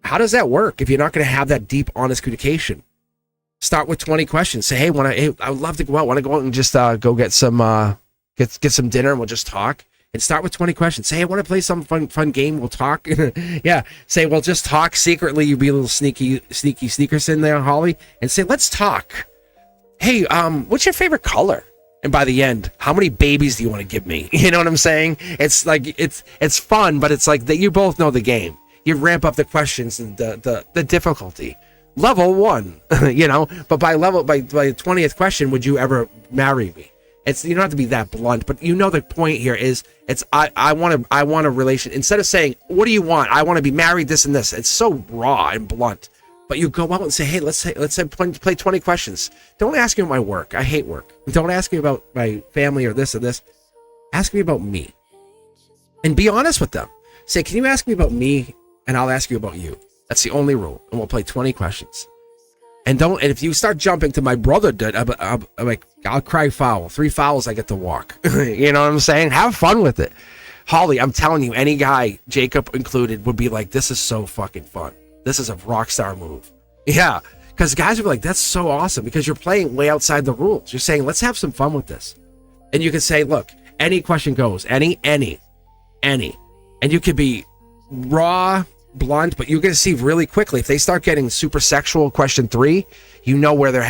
[SPEAKER 2] How does that work if you're not going to have that deep, honest communication? Start with 20 questions. Say, hey, I would love to go out. Want to go out and just go get some get some dinner and we'll just talk? And start with 20 questions. Say, I want to play some fun game. We'll talk. Yeah. Say, well, just talk secretly. You be a little sneakers in there, Holly, and say, let's talk. Hey, what's your favorite color? And by the end, how many babies do you want to give me? You know what I'm saying? It's like it's fun, but it's like that you both know the game. You ramp up the questions and the difficulty. Level 1, you know, but by the 20th question, would you ever marry me? You don't have to be that blunt, but you know the point here is I want a relation. Instead of saying, what do you want? I want to be married, this and this. It's so raw and blunt. But you go out and say, hey, let's play 20 questions. Don't ask me about my work. I hate work. Don't ask me about my family or this or this. Ask me about me. And be honest with them. Say, can you ask me about me? And I'll ask you about you. That's the only rule. And we'll play 20 questions. And if you start jumping to my brother did, I'm like, I'll cry foul. 3 fouls, I get to walk. You know what I'm saying? Have fun with it. Holly, I'm telling you, any guy, Jacob included, would be like, this is so fucking fun. This is a rock star move. Yeah. Because guys would be like, that's so awesome. Because you're playing way outside the rules. You're saying, let's have some fun with this. And you can say, look, any question goes. Any. And you could be raw, blunt, but you're going to see really quickly if they start getting super sexual, question 3, you know where their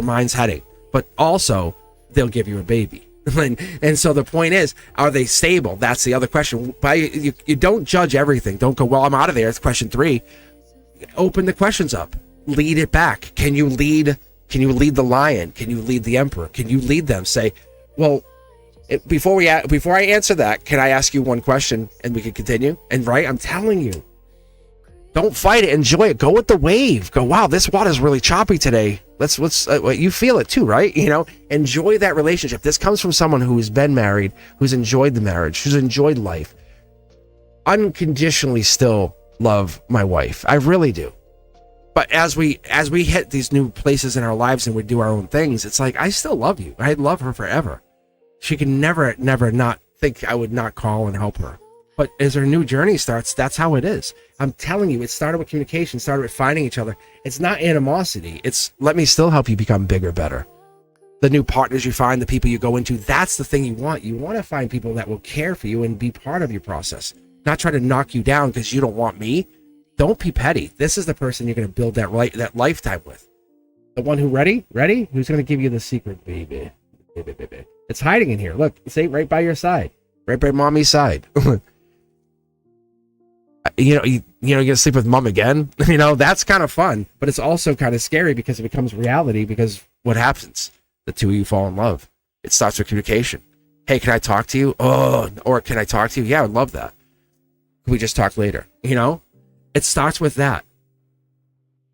[SPEAKER 2] mind's heading. But also, they'll give you a baby. And so the point is, are they stable? That's the other question. You don't judge everything. Don't go, well, I'm out of there. It's question 3. Open the questions up. Lead it back. Can you lead the lion? Can you lead the emperor? Can you lead them? Say, well, before I answer that, can I ask you one question and we can continue? And right, I'm telling you, don't fight it. Enjoy it. Go with the wave. Go, wow, this water's really choppy today. Let's you feel it too, right? You know, enjoy that relationship. This comes from someone who's been married, who's enjoyed the marriage, who's enjoyed life. Unconditionally still love my wife. I really do. But as we hit these new places in our lives and we do our own things, it's like, I still love you. I love her forever. She can never not think I would not call and help her. But as her new journey starts, that's how it is. I'm telling you, it started with communication, started with finding each other. It's not animosity. It's let me still help you become bigger, better. The new partners you find, the people you go into, that's the thing you want. You want to find people that will care for you and be part of your process. Not try to knock you down because you don't want me. Don't be petty. This is the person you're going to build that lifetime with. The one who ready? Who's going to give you the secret, baby? Baby. It's hiding in here. Look, it's right by your side. Right by mommy's side. You're gonna sleep with mom again. You know, that's kind of fun, but it's also kind of scary because it becomes reality. Because what happens? The two of you fall in love. It starts with communication. Hey, can I talk to you? Oh, or can I talk to you? Yeah, I would love that. Can we just talk later? You know, it starts with that.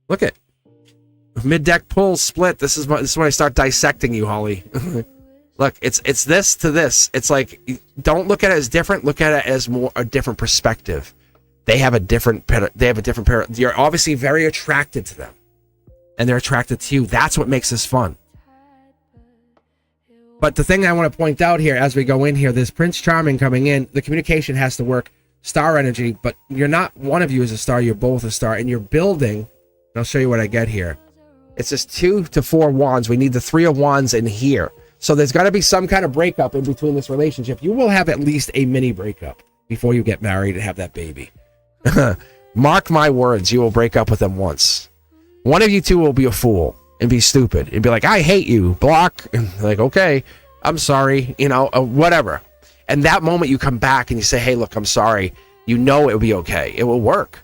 [SPEAKER 2] Look at mid-deck pull split. This is when I start dissecting you, Holly. Look, it's this to this. It's like, don't look at it as different. Look at it as more a different perspective. They have a different pair. You're obviously very attracted to them, and they're attracted to you. That's what makes this fun. But the thing I want to point out here as we go in here, this Prince Charming coming in, the communication has to work. Star energy, but you're not one of you is a star. You're both a star, and you're building. And I'll show you what I get here. It's just 2 to 4 wands. We need the 3 of wands in here. So there's got to be some kind of breakup in between this relationship. You will have at least a mini breakup before you get married and have that baby. Mark my words, you will break up with them once. One of you two will be a fool and be stupid and be like, I hate you, block. And like, okay, I'm sorry, whatever. And that moment you come back and you say, hey, look, I'm sorry. You know it will be okay. It will work.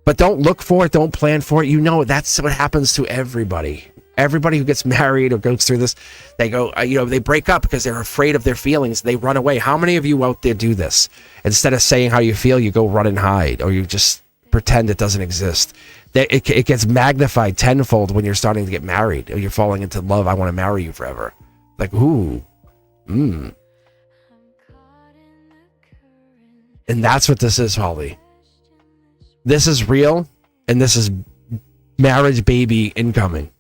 [SPEAKER 2] But don't look for it. Don't plan for it. That's what happens to everybody. Everybody who gets married or goes through this, they go, they break up because they're afraid of their feelings. They run away. How many of you out there do this? Instead of saying how you feel, you go run and hide, or you just pretend it doesn't exist. It gets magnified tenfold when you're starting to get married or you're falling into love. I want to marry you forever. Like, ooh, And that's what this is, Holly. This is real, and this is marriage baby incoming.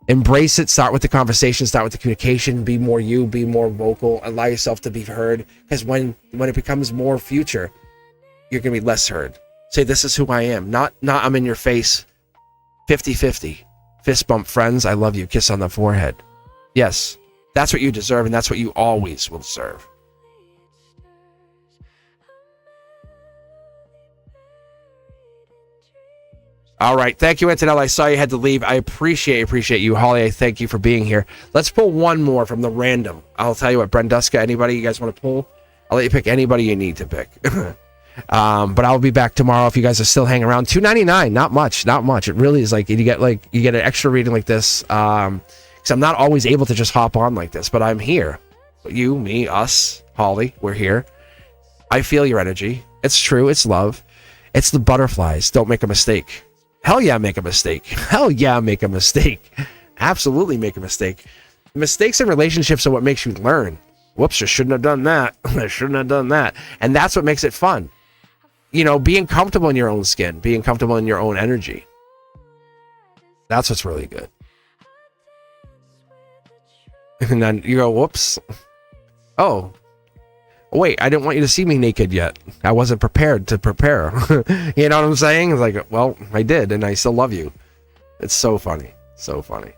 [SPEAKER 2] Embrace it. Start with the conversation. Start with the communication. Be more you. Be more vocal. Allow yourself to be heard. Because when it becomes more future, you're going to be less heard. Say, this is who I am. Not I'm in your face. 50-50. Fist bump, friends. I love you. Kiss on the forehead. Yes, that's what you deserve, and that's what you always will deserve. All right. Thank you, Antonella. I saw you had to leave. I appreciate you. Holly, I thank you for being here. Let's pull one more from the random. I'll tell you what, Brenduska, anybody you guys want to pull? I'll let you pick anybody you need to pick. But I'll be back tomorrow if you guys are still hanging around. $2.99, not much. It really is like you get an extra reading like this. Because I'm not always able to just hop on like this, but I'm here. You, me, us, Holly, we're here. I feel your energy. It's true. It's love. It's the butterflies. Don't make a mistake. Hell yeah, make a mistake. Hell yeah, make a mistake. Absolutely make a mistake. Mistakes in relationships are what makes you learn. Whoops, I shouldn't have done that. I shouldn't have done that. And that's what makes it fun. Being comfortable in your own skin, being comfortable in your own energy. That's what's really good. And then you go, whoops. Oh, wait, I didn't want you to see me naked yet. I wasn't prepared to prepare. You know what I'm saying? It's like, well, I did, and I still love you. It's so funny. So funny.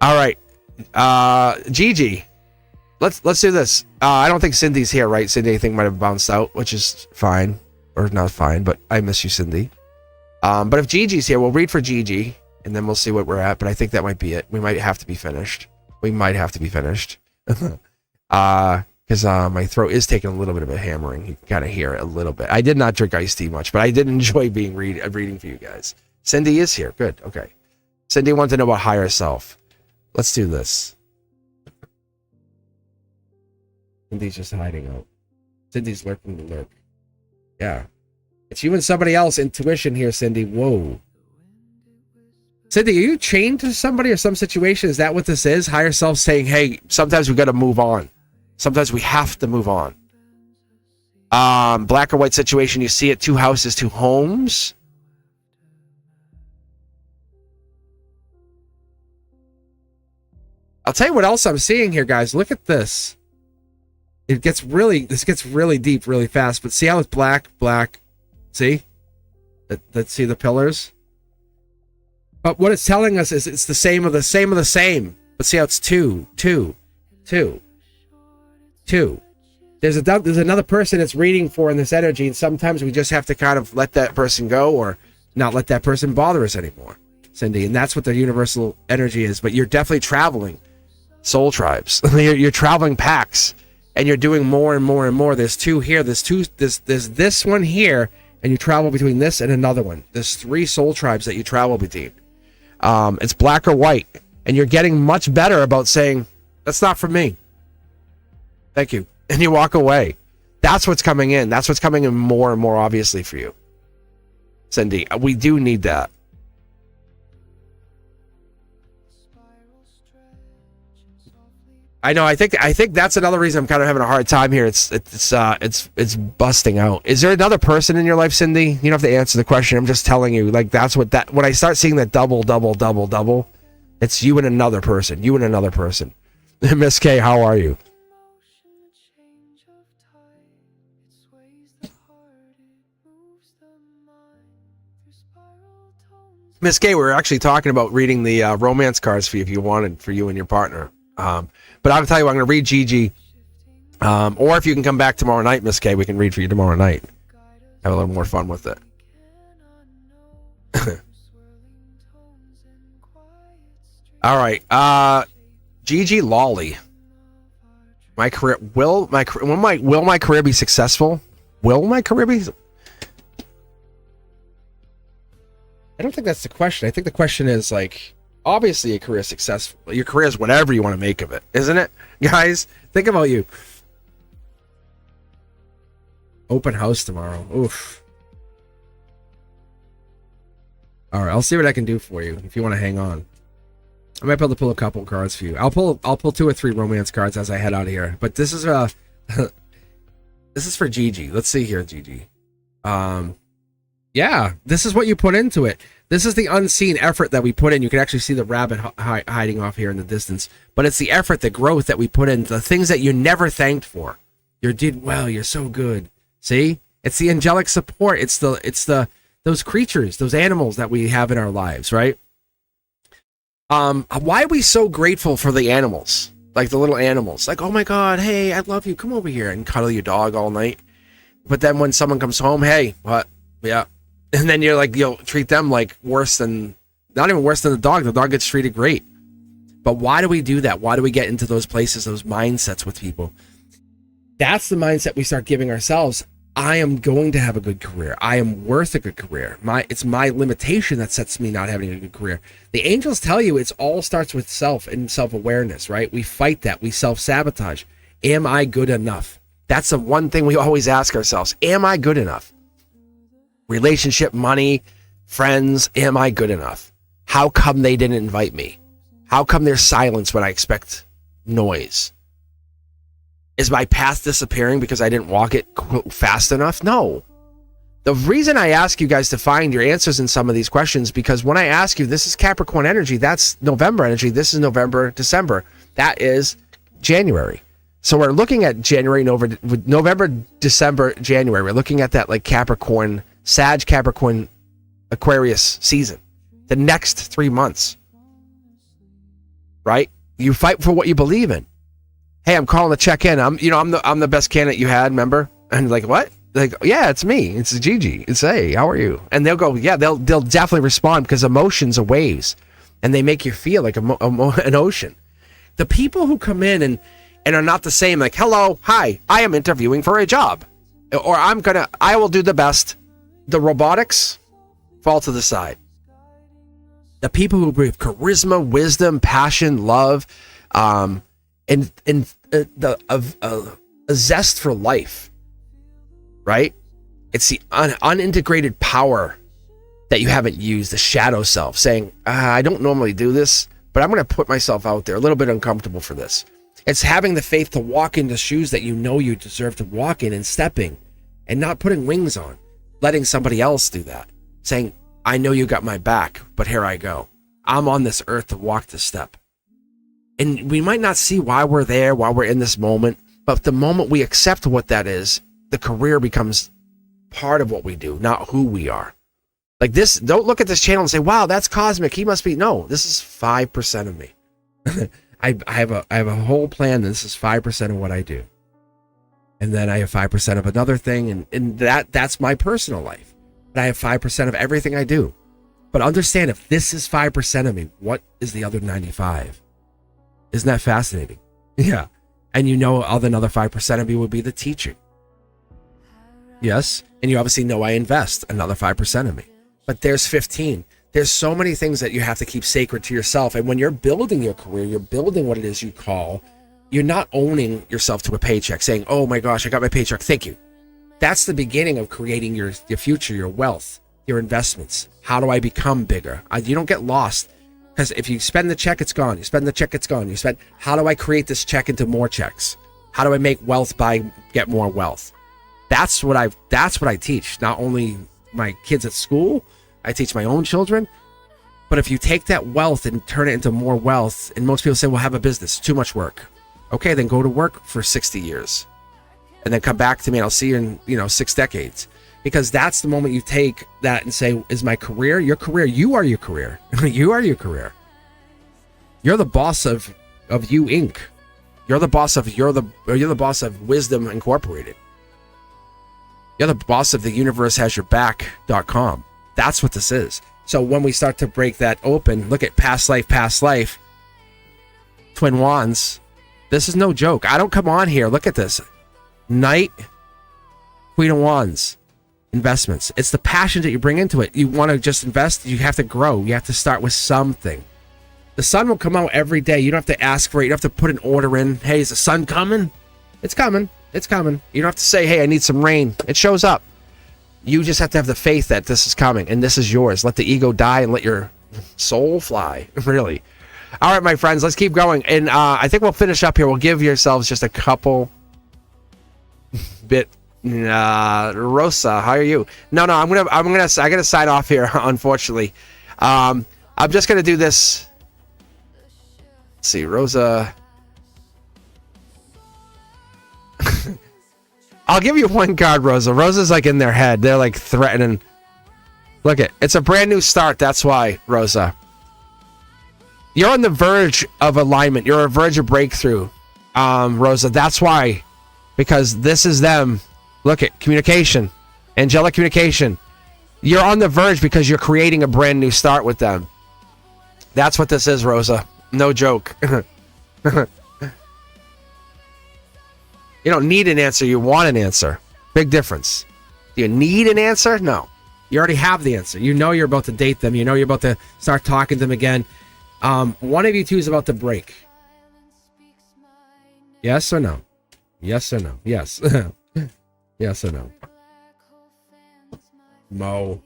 [SPEAKER 2] All right. Gigi. Let's do this. I don't think Cindy's here, right? Cindy, I think, might have bounced out, which is fine. Or not fine, but I miss you, Cindy. But if Gigi's here, we'll read for Gigi, and then we'll see what we're at. But I think that might be it. We might have to be finished. Because my throat is taking a little bit of a hammering. You can kind of hear it a little bit. I did not drink iced tea much, but I did enjoy reading for you guys. Cindy is here. Good. Okay. Cindy wants to know about higher self. Let's do this. Cindy's just hiding out. Cindy's lurking the lurk. Yeah. It's you and somebody else. Intuition here, Cindy. Whoa. Cindy, are you chained to somebody or some situation? Is that what this is? Higher self saying, hey, sometimes we got to move on. Sometimes we have to move on. Black or white situation. You see it. 2 houses, 2 homes. I'll tell you what else I'm seeing here, guys. Look at this. This gets really deep really fast. But see how it's black. See? Let's see the pillars. But what it's telling us is it's the same of the same. But see how it's 2. There's another person that's reading for in this energy, and sometimes we just have to kind of let that person go or not let that person bother us anymore, Cindy. And that's what the universal energy is. But you're definitely traveling soul tribes. You're traveling packs, and you're doing more and more and more. There's 2 here. There's this one here, and you travel between this and another one. There's 3 soul tribes that you travel between. It's black or white, and you're getting much better about saying, that's not for me. Thank you. And you walk away. That's what's coming in. That's what's coming in more and more obviously for you, Cindy. We do need that. I know. I think that's another reason I'm kind of having a hard time here. It's busting out. Is there another person in your life, Cindy? You don't have to answer the question. I'm just telling you. Like that's what that. When I start seeing that double, it's you and another person. You and another person. Miss K, how are you? Miss K, we're actually talking about reading the romance cards for you if you wanted, for you and your partner. But I'll tell you what, I'm going to read Gigi. Or if you can come back tomorrow night, Miss K, we can read for you tomorrow night. have a little more fun with it. All right, Gigi Lawley. My career will my career be successful? Will my career be? I don't think that's the question. I think the question is like, obviously your career is successful. Your career is whatever you want to make of it, isn't it? Guys, think about you. Open house tomorrow. Oof. All right, I'll see what I can do for you if you want to hang on. I might be able to pull a couple cards for you. I'll pull 2 or 3 romance cards as I head out of here. But this is this is for Gigi. Let's see here, Gigi. Yeah, this is what you put into it. This is the unseen effort that we put in. You can actually see the rabbit hiding off here in the distance. But it's the effort, the growth that we put in, the things that you never thanked for. You did well. You're so good. See, it's the angelic support. It's those creatures, those animals that we have in our lives, right? Why are we so grateful for the animals? Like the little animals. Like, oh my God, hey, I love you. Come over here and cuddle your dog all night. But then when someone comes home, hey, what? Yeah. And then you're like, you'll treat them like worse than, not even worse than the dog. The dog gets treated great. But why do we do that? Why do we get into those places, those mindsets with people? That's the mindset we start giving ourselves. I am going to have a good career. I am worth a good career. It's my limitation that sets me not having a good career. The angels tell you it all starts with self and self-awareness, right? We fight that. We self-sabotage. Am I good enough? That's the one thing we always ask ourselves. Am I good enough? Relationship, money, friends, am I good enough? How come they didn't invite me? How come there's silence when I expect noise? Is my path disappearing because I didn't walk it fast enough? No. The reason I ask you guys to find your answers in some of these questions, because when I ask you, this is Capricorn energy, that's November energy, this is November, December, that is January. So we're looking at January, November, December, January. We're looking at that like Capricorn, Sag, Capricorn, Aquarius season. The next 3 months. Right? You fight for what you believe in. Hey, I'm calling to check in. I'm the best candidate you had, remember? And like, what? Like, yeah, it's me. It's Gigi. It's, hey, how are you? And they'll go, yeah, they'll definitely respond, because emotions are waves and they make you feel like an ocean. The people who come in and are not the same, like, hello, hi, I am interviewing for a job, or I will do the best. The robotics fall to the side. The people who bring charisma, wisdom, passion, love, and a zest for life, right? It's the unintegrated power that you haven't used, the shadow self, saying, I don't normally do this, but I'm going to put myself out there, a little bit uncomfortable for this. It's having the faith to walk into shoes that you know you deserve to walk in, and stepping and not putting wings on, letting somebody else do that, saying, I know you got my back, but here I go. I'm on this earth to walk this step. And we might not see why we're there, why we're in this moment, but the moment we accept what that is, the career becomes part of what we do, not who we are. Like this, don't look at this channel and say, wow, that's Cosmic. He must be, no, this is 5% of me. I have a whole plan. This is 5% of what I do. And then I have 5% of another thing. And that's my personal life. But I have 5% of everything I do. But understand, if this is 5% of me, what is the other 95? Isn't that fascinating? Yeah. And you know, another 5% of me would be the teaching. Yes. And you obviously know I invest, another 5% of me. But there's 15. There's so many things that you have to keep sacred to yourself. And when you're building your career, you're building what it is you call, you're not owning yourself to a paycheck, saying, oh my gosh, I got my paycheck, thank you. That's the beginning of creating your future, your wealth, your investments. How do I become bigger? You don't get lost. Because if you spend the check, it's gone. You spend the check, it's gone. How do I create this check into more checks? How do I make wealth get more wealth? That's what I teach. Not only my kids at school, I teach my own children. But if you take that wealth and turn it into more wealth, and most people say, well, have a business, too much work. Okay, then go to work for 60 years. And then come back to me and I'll see you in 6 decades. Because that's the moment you take that and say, is my career your career? You are your career. You are your career. You're the boss of You Inc. You're the boss of Wisdom Incorporated. You're the boss of the universe has your back.com. That's what this is. So when we start to break that open, look at past life, twin wands. This is no joke. I don't come on here. Look at this. Knight, Queen of Wands, investments. It's the passion that you bring into it. You want to just invest. You have to grow. You have to start with something. The sun will come out every day. You don't have to ask for it. You don't have to put an order in. Hey, is the sun coming? It's coming. It's coming. You don't have to say, hey, I need some rain. It shows up. You just have to have the faith that this is coming and this is yours. Let the ego die and let your soul fly. Really. All right, my friends, let's keep going. And I think we'll finish up here. We'll give yourselves just a couple bit. Rosa, how are you? No, I gotta sign off here, unfortunately. I'm just gonna do this. Let's see, Rosa. I'll give you one card, Rosa. Rosa's like in their head. They're like threatening. Look it's a brand new start. That's why, Rosa. You're on the verge of alignment. You're on the verge of breakthrough, Rosa. That's why. Because this is them. Look at communication. Angelic communication. You're on the verge because you're creating a brand new start with them. That's what this is, Rosa. No joke. You don't need an answer. You want an answer. Big difference. Do you need an answer? No. You already have the answer. You know you're about to date them. You know you're about to start talking to them again. One of you two is about to break. Yes or no? Yes or no? Yes. Yes or no? Mo.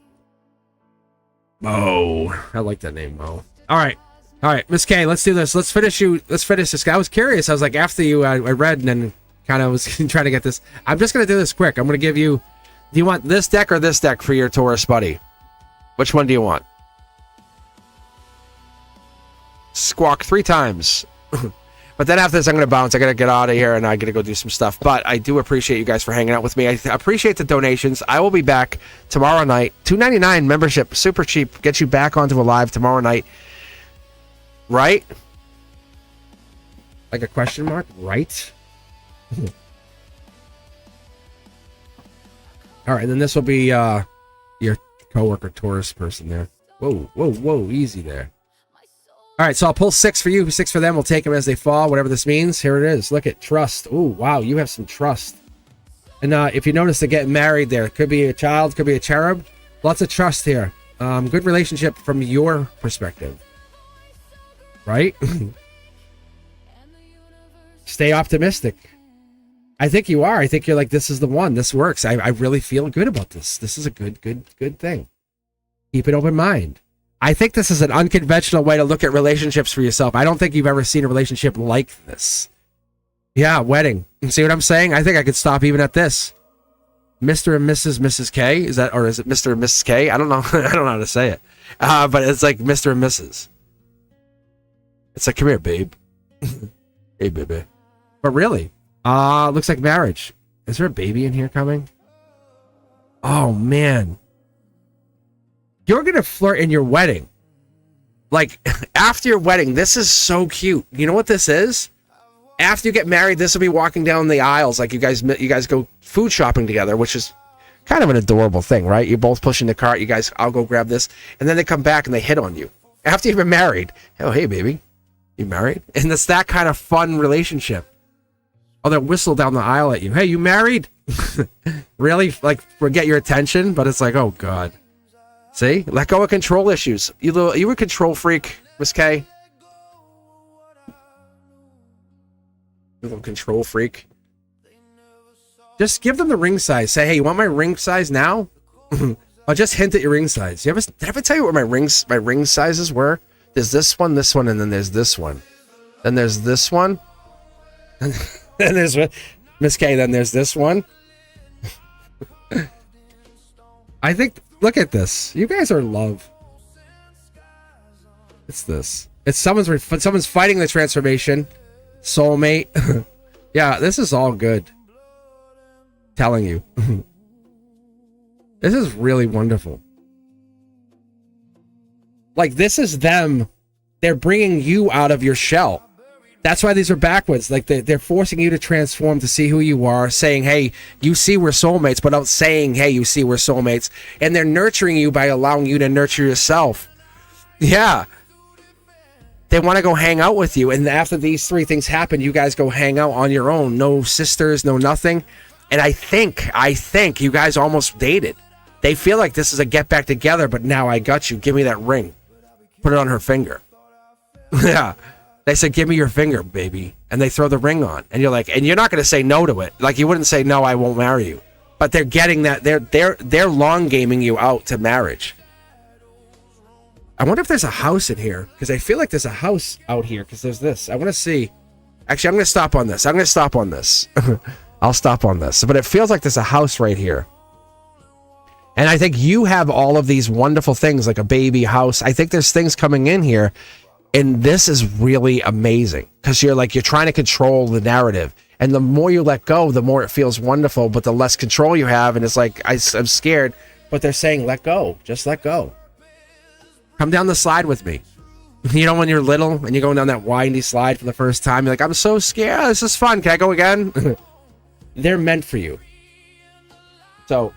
[SPEAKER 2] I like that name, Mo. All right, Miss K, let's do this. Let's finish this guy. I was curious. I was like, after you, I read and then kind of was trying to get this. I'm just going to do this quick. I'm going to give you, do you want this deck or this deck for your Taurus buddy? Which one do you want? Squawk 3 times. But then after this, I'm going to bounce. I got to get out of here and I got to go do some stuff. But I do appreciate you guys for hanging out with me. I appreciate the donations. I will be back tomorrow night. $2.99 membership. Super cheap. Get you back onto a live tomorrow night. Right? Like a question mark? Right? All right. And then this will be your coworker Taurus person there. Whoa. Easy there. All right, so I'll pull 6 for you, 6 for them. We'll take them as they fall, whatever this means. Here it is. Look at trust. Ooh, wow, you have some trust. And if you notice, they're getting married there. Could be a child, could be a cherub. Lots of trust here. Good relationship from your perspective. Right? Stay optimistic. I think you are. I think you're like, this is the one. This works. I really feel good about this. This is a good thing. Keep an open mind. I think this is an unconventional way to look at relationships for yourself. I don't think you've ever seen a relationship like this. Yeah, wedding. See what I'm saying? I think I could stop even at this. Mr. and Mrs. K. Is it Mr. and Mrs. K? I don't know. I don't know how to say it. But it's like Mr. and Mrs. It's like, come here, babe. Hey, baby. But really, looks like marriage. Is there a baby in here coming? Oh, man. You're going to flirt in your wedding. Like, after your wedding, this is so cute. You know what this is? After you get married, this will be walking down the aisles like you guys go food shopping together, which is kind of an adorable thing, right? You're both pushing the cart. You guys, I'll go grab this. And then they come back and they hit on you. After you've been married. Oh, hey, baby. You married? And it's that kind of fun relationship. Oh, they'll whistle down the aisle at you. Hey, you married? Really? Like, get your attention? But it's like, oh, God. See? Let go of control issues. You a control freak, Miss K? You little control freak. Just give them the ring size. Say, hey, you want my ring size now? I'll just hint at your ring size. Did I ever tell you what my ring sizes were? There's this one, and then there's this one. Then there's this one. And then there's Miss K, then there's this one. I think, look at this. You guys are in love. It's this. It's someone's fighting the transformation. Soulmate. Yeah, this is all good. Telling you. This is really wonderful. Like, this is them. They're bringing you out of your shell. That's why these are backwards. Like they're forcing you to transform to see who you are, saying, hey, you see we're soulmates, but without saying, hey, you see we're soulmates. And they're nurturing you by allowing you to nurture yourself. Yeah. They want to go hang out with you. And after these three things happen, you guys go hang out on your own. No sisters, no nothing. And I think you guys almost dated. They feel like this is a get back together, but now I got you. Give me that ring. Put it on her finger. Yeah. They said, give me your finger, baby. And they throw the ring on. And you're like, and you're not going to say no to it. Like, you wouldn't say, no, I won't marry you. But they're getting that. They're long gaming you out to marriage. I wonder if there's a house in here. Because I feel like there's a house out here. Because there's this. I want to see. Actually, I'm going to stop on this. I'll stop on this. But it feels like there's a house right here. And I think you have all of these wonderful things, like a baby, house. I think there's things coming in here. And this is really amazing because you're trying to control the narrative. And the more you let go, the more it feels wonderful, but the less control you have. And it's like, I'm scared, but they're saying, let go. Just let go. Come down the slide with me. You know, when you're little and you're going down that windy slide for the first time, you're like, I'm so scared. This is fun. Can I go again? They're meant for you. So,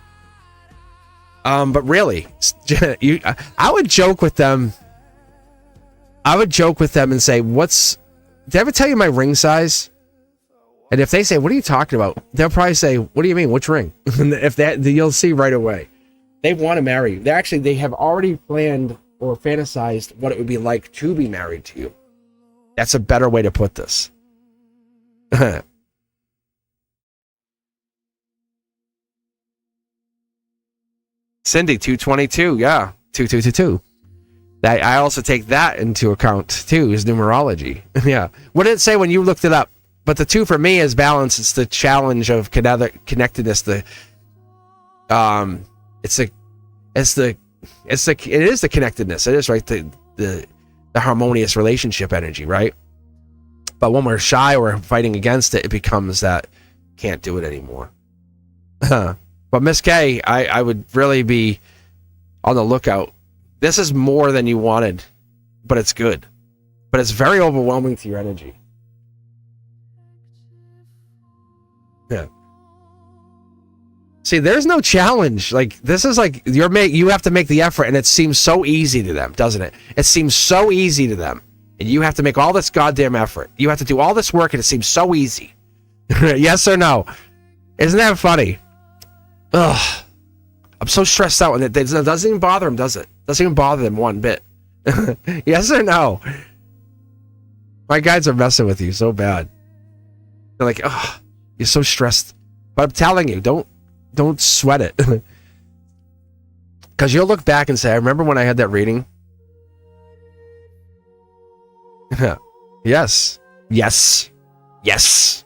[SPEAKER 2] but really, I would joke with them. And say, did I ever tell you my ring size? And if they say, what are you talking about? They'll probably say, what do you mean? Which ring? And you'll see right away. They want to marry you. They have already planned or fantasized what it would be like to be married to you. That's a better way to put this. Cindy, 222. Yeah. 2222. I also take that into account too, is numerology. Yeah. What did it say when you looked it up? But the 2 for me is balance. It's the challenge of connectedness. It is the connectedness. It is, right. The harmonious relationship energy, right? But when we're shy or fighting against it, it becomes that can't do it anymore. But Miss K, I would really be on the lookout. This is more than you wanted, but it's good. But it's very overwhelming to your energy. Yeah. See, there's no challenge. Like, this is like you have to make the effort, and it seems so easy to them, doesn't it? It seems so easy to them. And you have to make all this goddamn effort. You have to do all this work, and it seems so easy. Yes or no? Isn't that funny? Ugh. I'm so stressed out, and it doesn't even bother them, does it? Doesn't even bother them one bit. Yes or no? My guides are messing with you so bad. They're like, oh, you're so stressed. But I'm telling you, don't sweat it. Because you'll look back and say, I remember when I had that reading. Yes. Yes. Yes.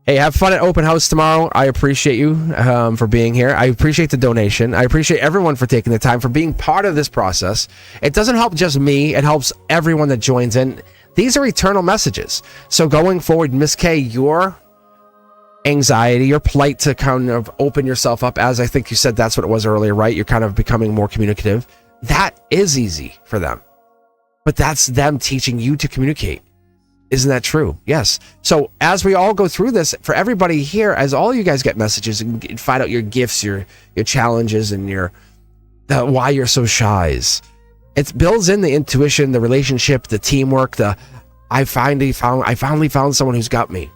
[SPEAKER 2] Hey, have fun at open house tomorrow. I appreciate you for being here. I appreciate the donation. I appreciate everyone for taking the time, for being part of this process. It doesn't help just me. It helps everyone that joins in. These are eternal messages. So going forward, Miss K, your anxiety, your plight to kind of open yourself up, as I think you said that's what it was earlier, right? You're kind of becoming more communicative. That is easy for them. But that's them teaching you to communicate. Isn't that true? Yes. So as we all go through this, for everybody here, as all you guys get messages and find out your gifts, your challenges, and why you're so shy, it builds in the intuition, the relationship, the teamwork. I finally found someone who's got me.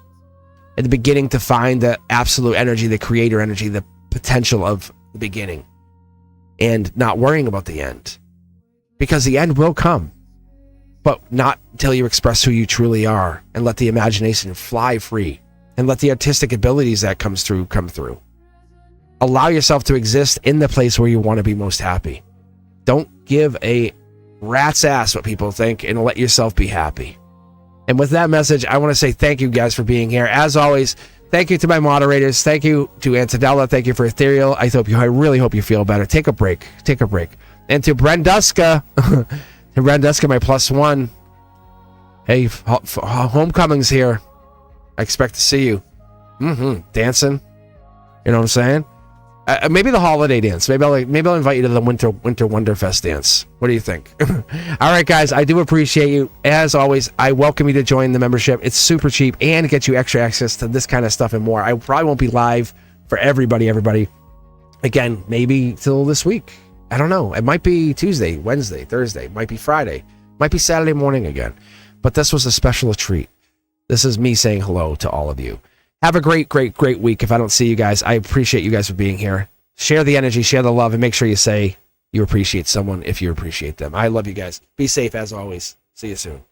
[SPEAKER 2] At the beginning, to find the absolute energy, the creator energy, the potential of the beginning, and not worrying about the end, because the end will come. But not until you express who you truly are and let the imagination fly free and let the artistic abilities that come through. Allow yourself to exist in the place where you want to be most happy. Don't give a rat's ass what people think, and let yourself be happy. And with that message, I want to say thank you guys for being here. As always, thank you to my moderators. Thank you to Antidella. Thank you for Ethereal. I really hope you feel better. Take a break. And to Brenduska, my +1. Hey, homecoming's here. I expect to see you. Dancing. You know what I'm saying? Maybe the holiday dance. Maybe I'll invite you to the Winter Wonderfest dance. What do you think? All right, guys. I do appreciate you. As always, I welcome you to join the membership. It's super cheap and gets you extra access to this kind of stuff and more. I probably won't be live for everybody. Again, maybe till this week. I don't know. It might be Tuesday, Wednesday, Thursday. It might be Friday. It might be Saturday morning again. But this was a special treat. This is me saying hello to all of you. Have a great week. If I don't see you guys, I appreciate you guys for being here. Share the energy, share the love, and make sure you say you appreciate someone if you appreciate them. I love you guys. Be safe as always. See you soon.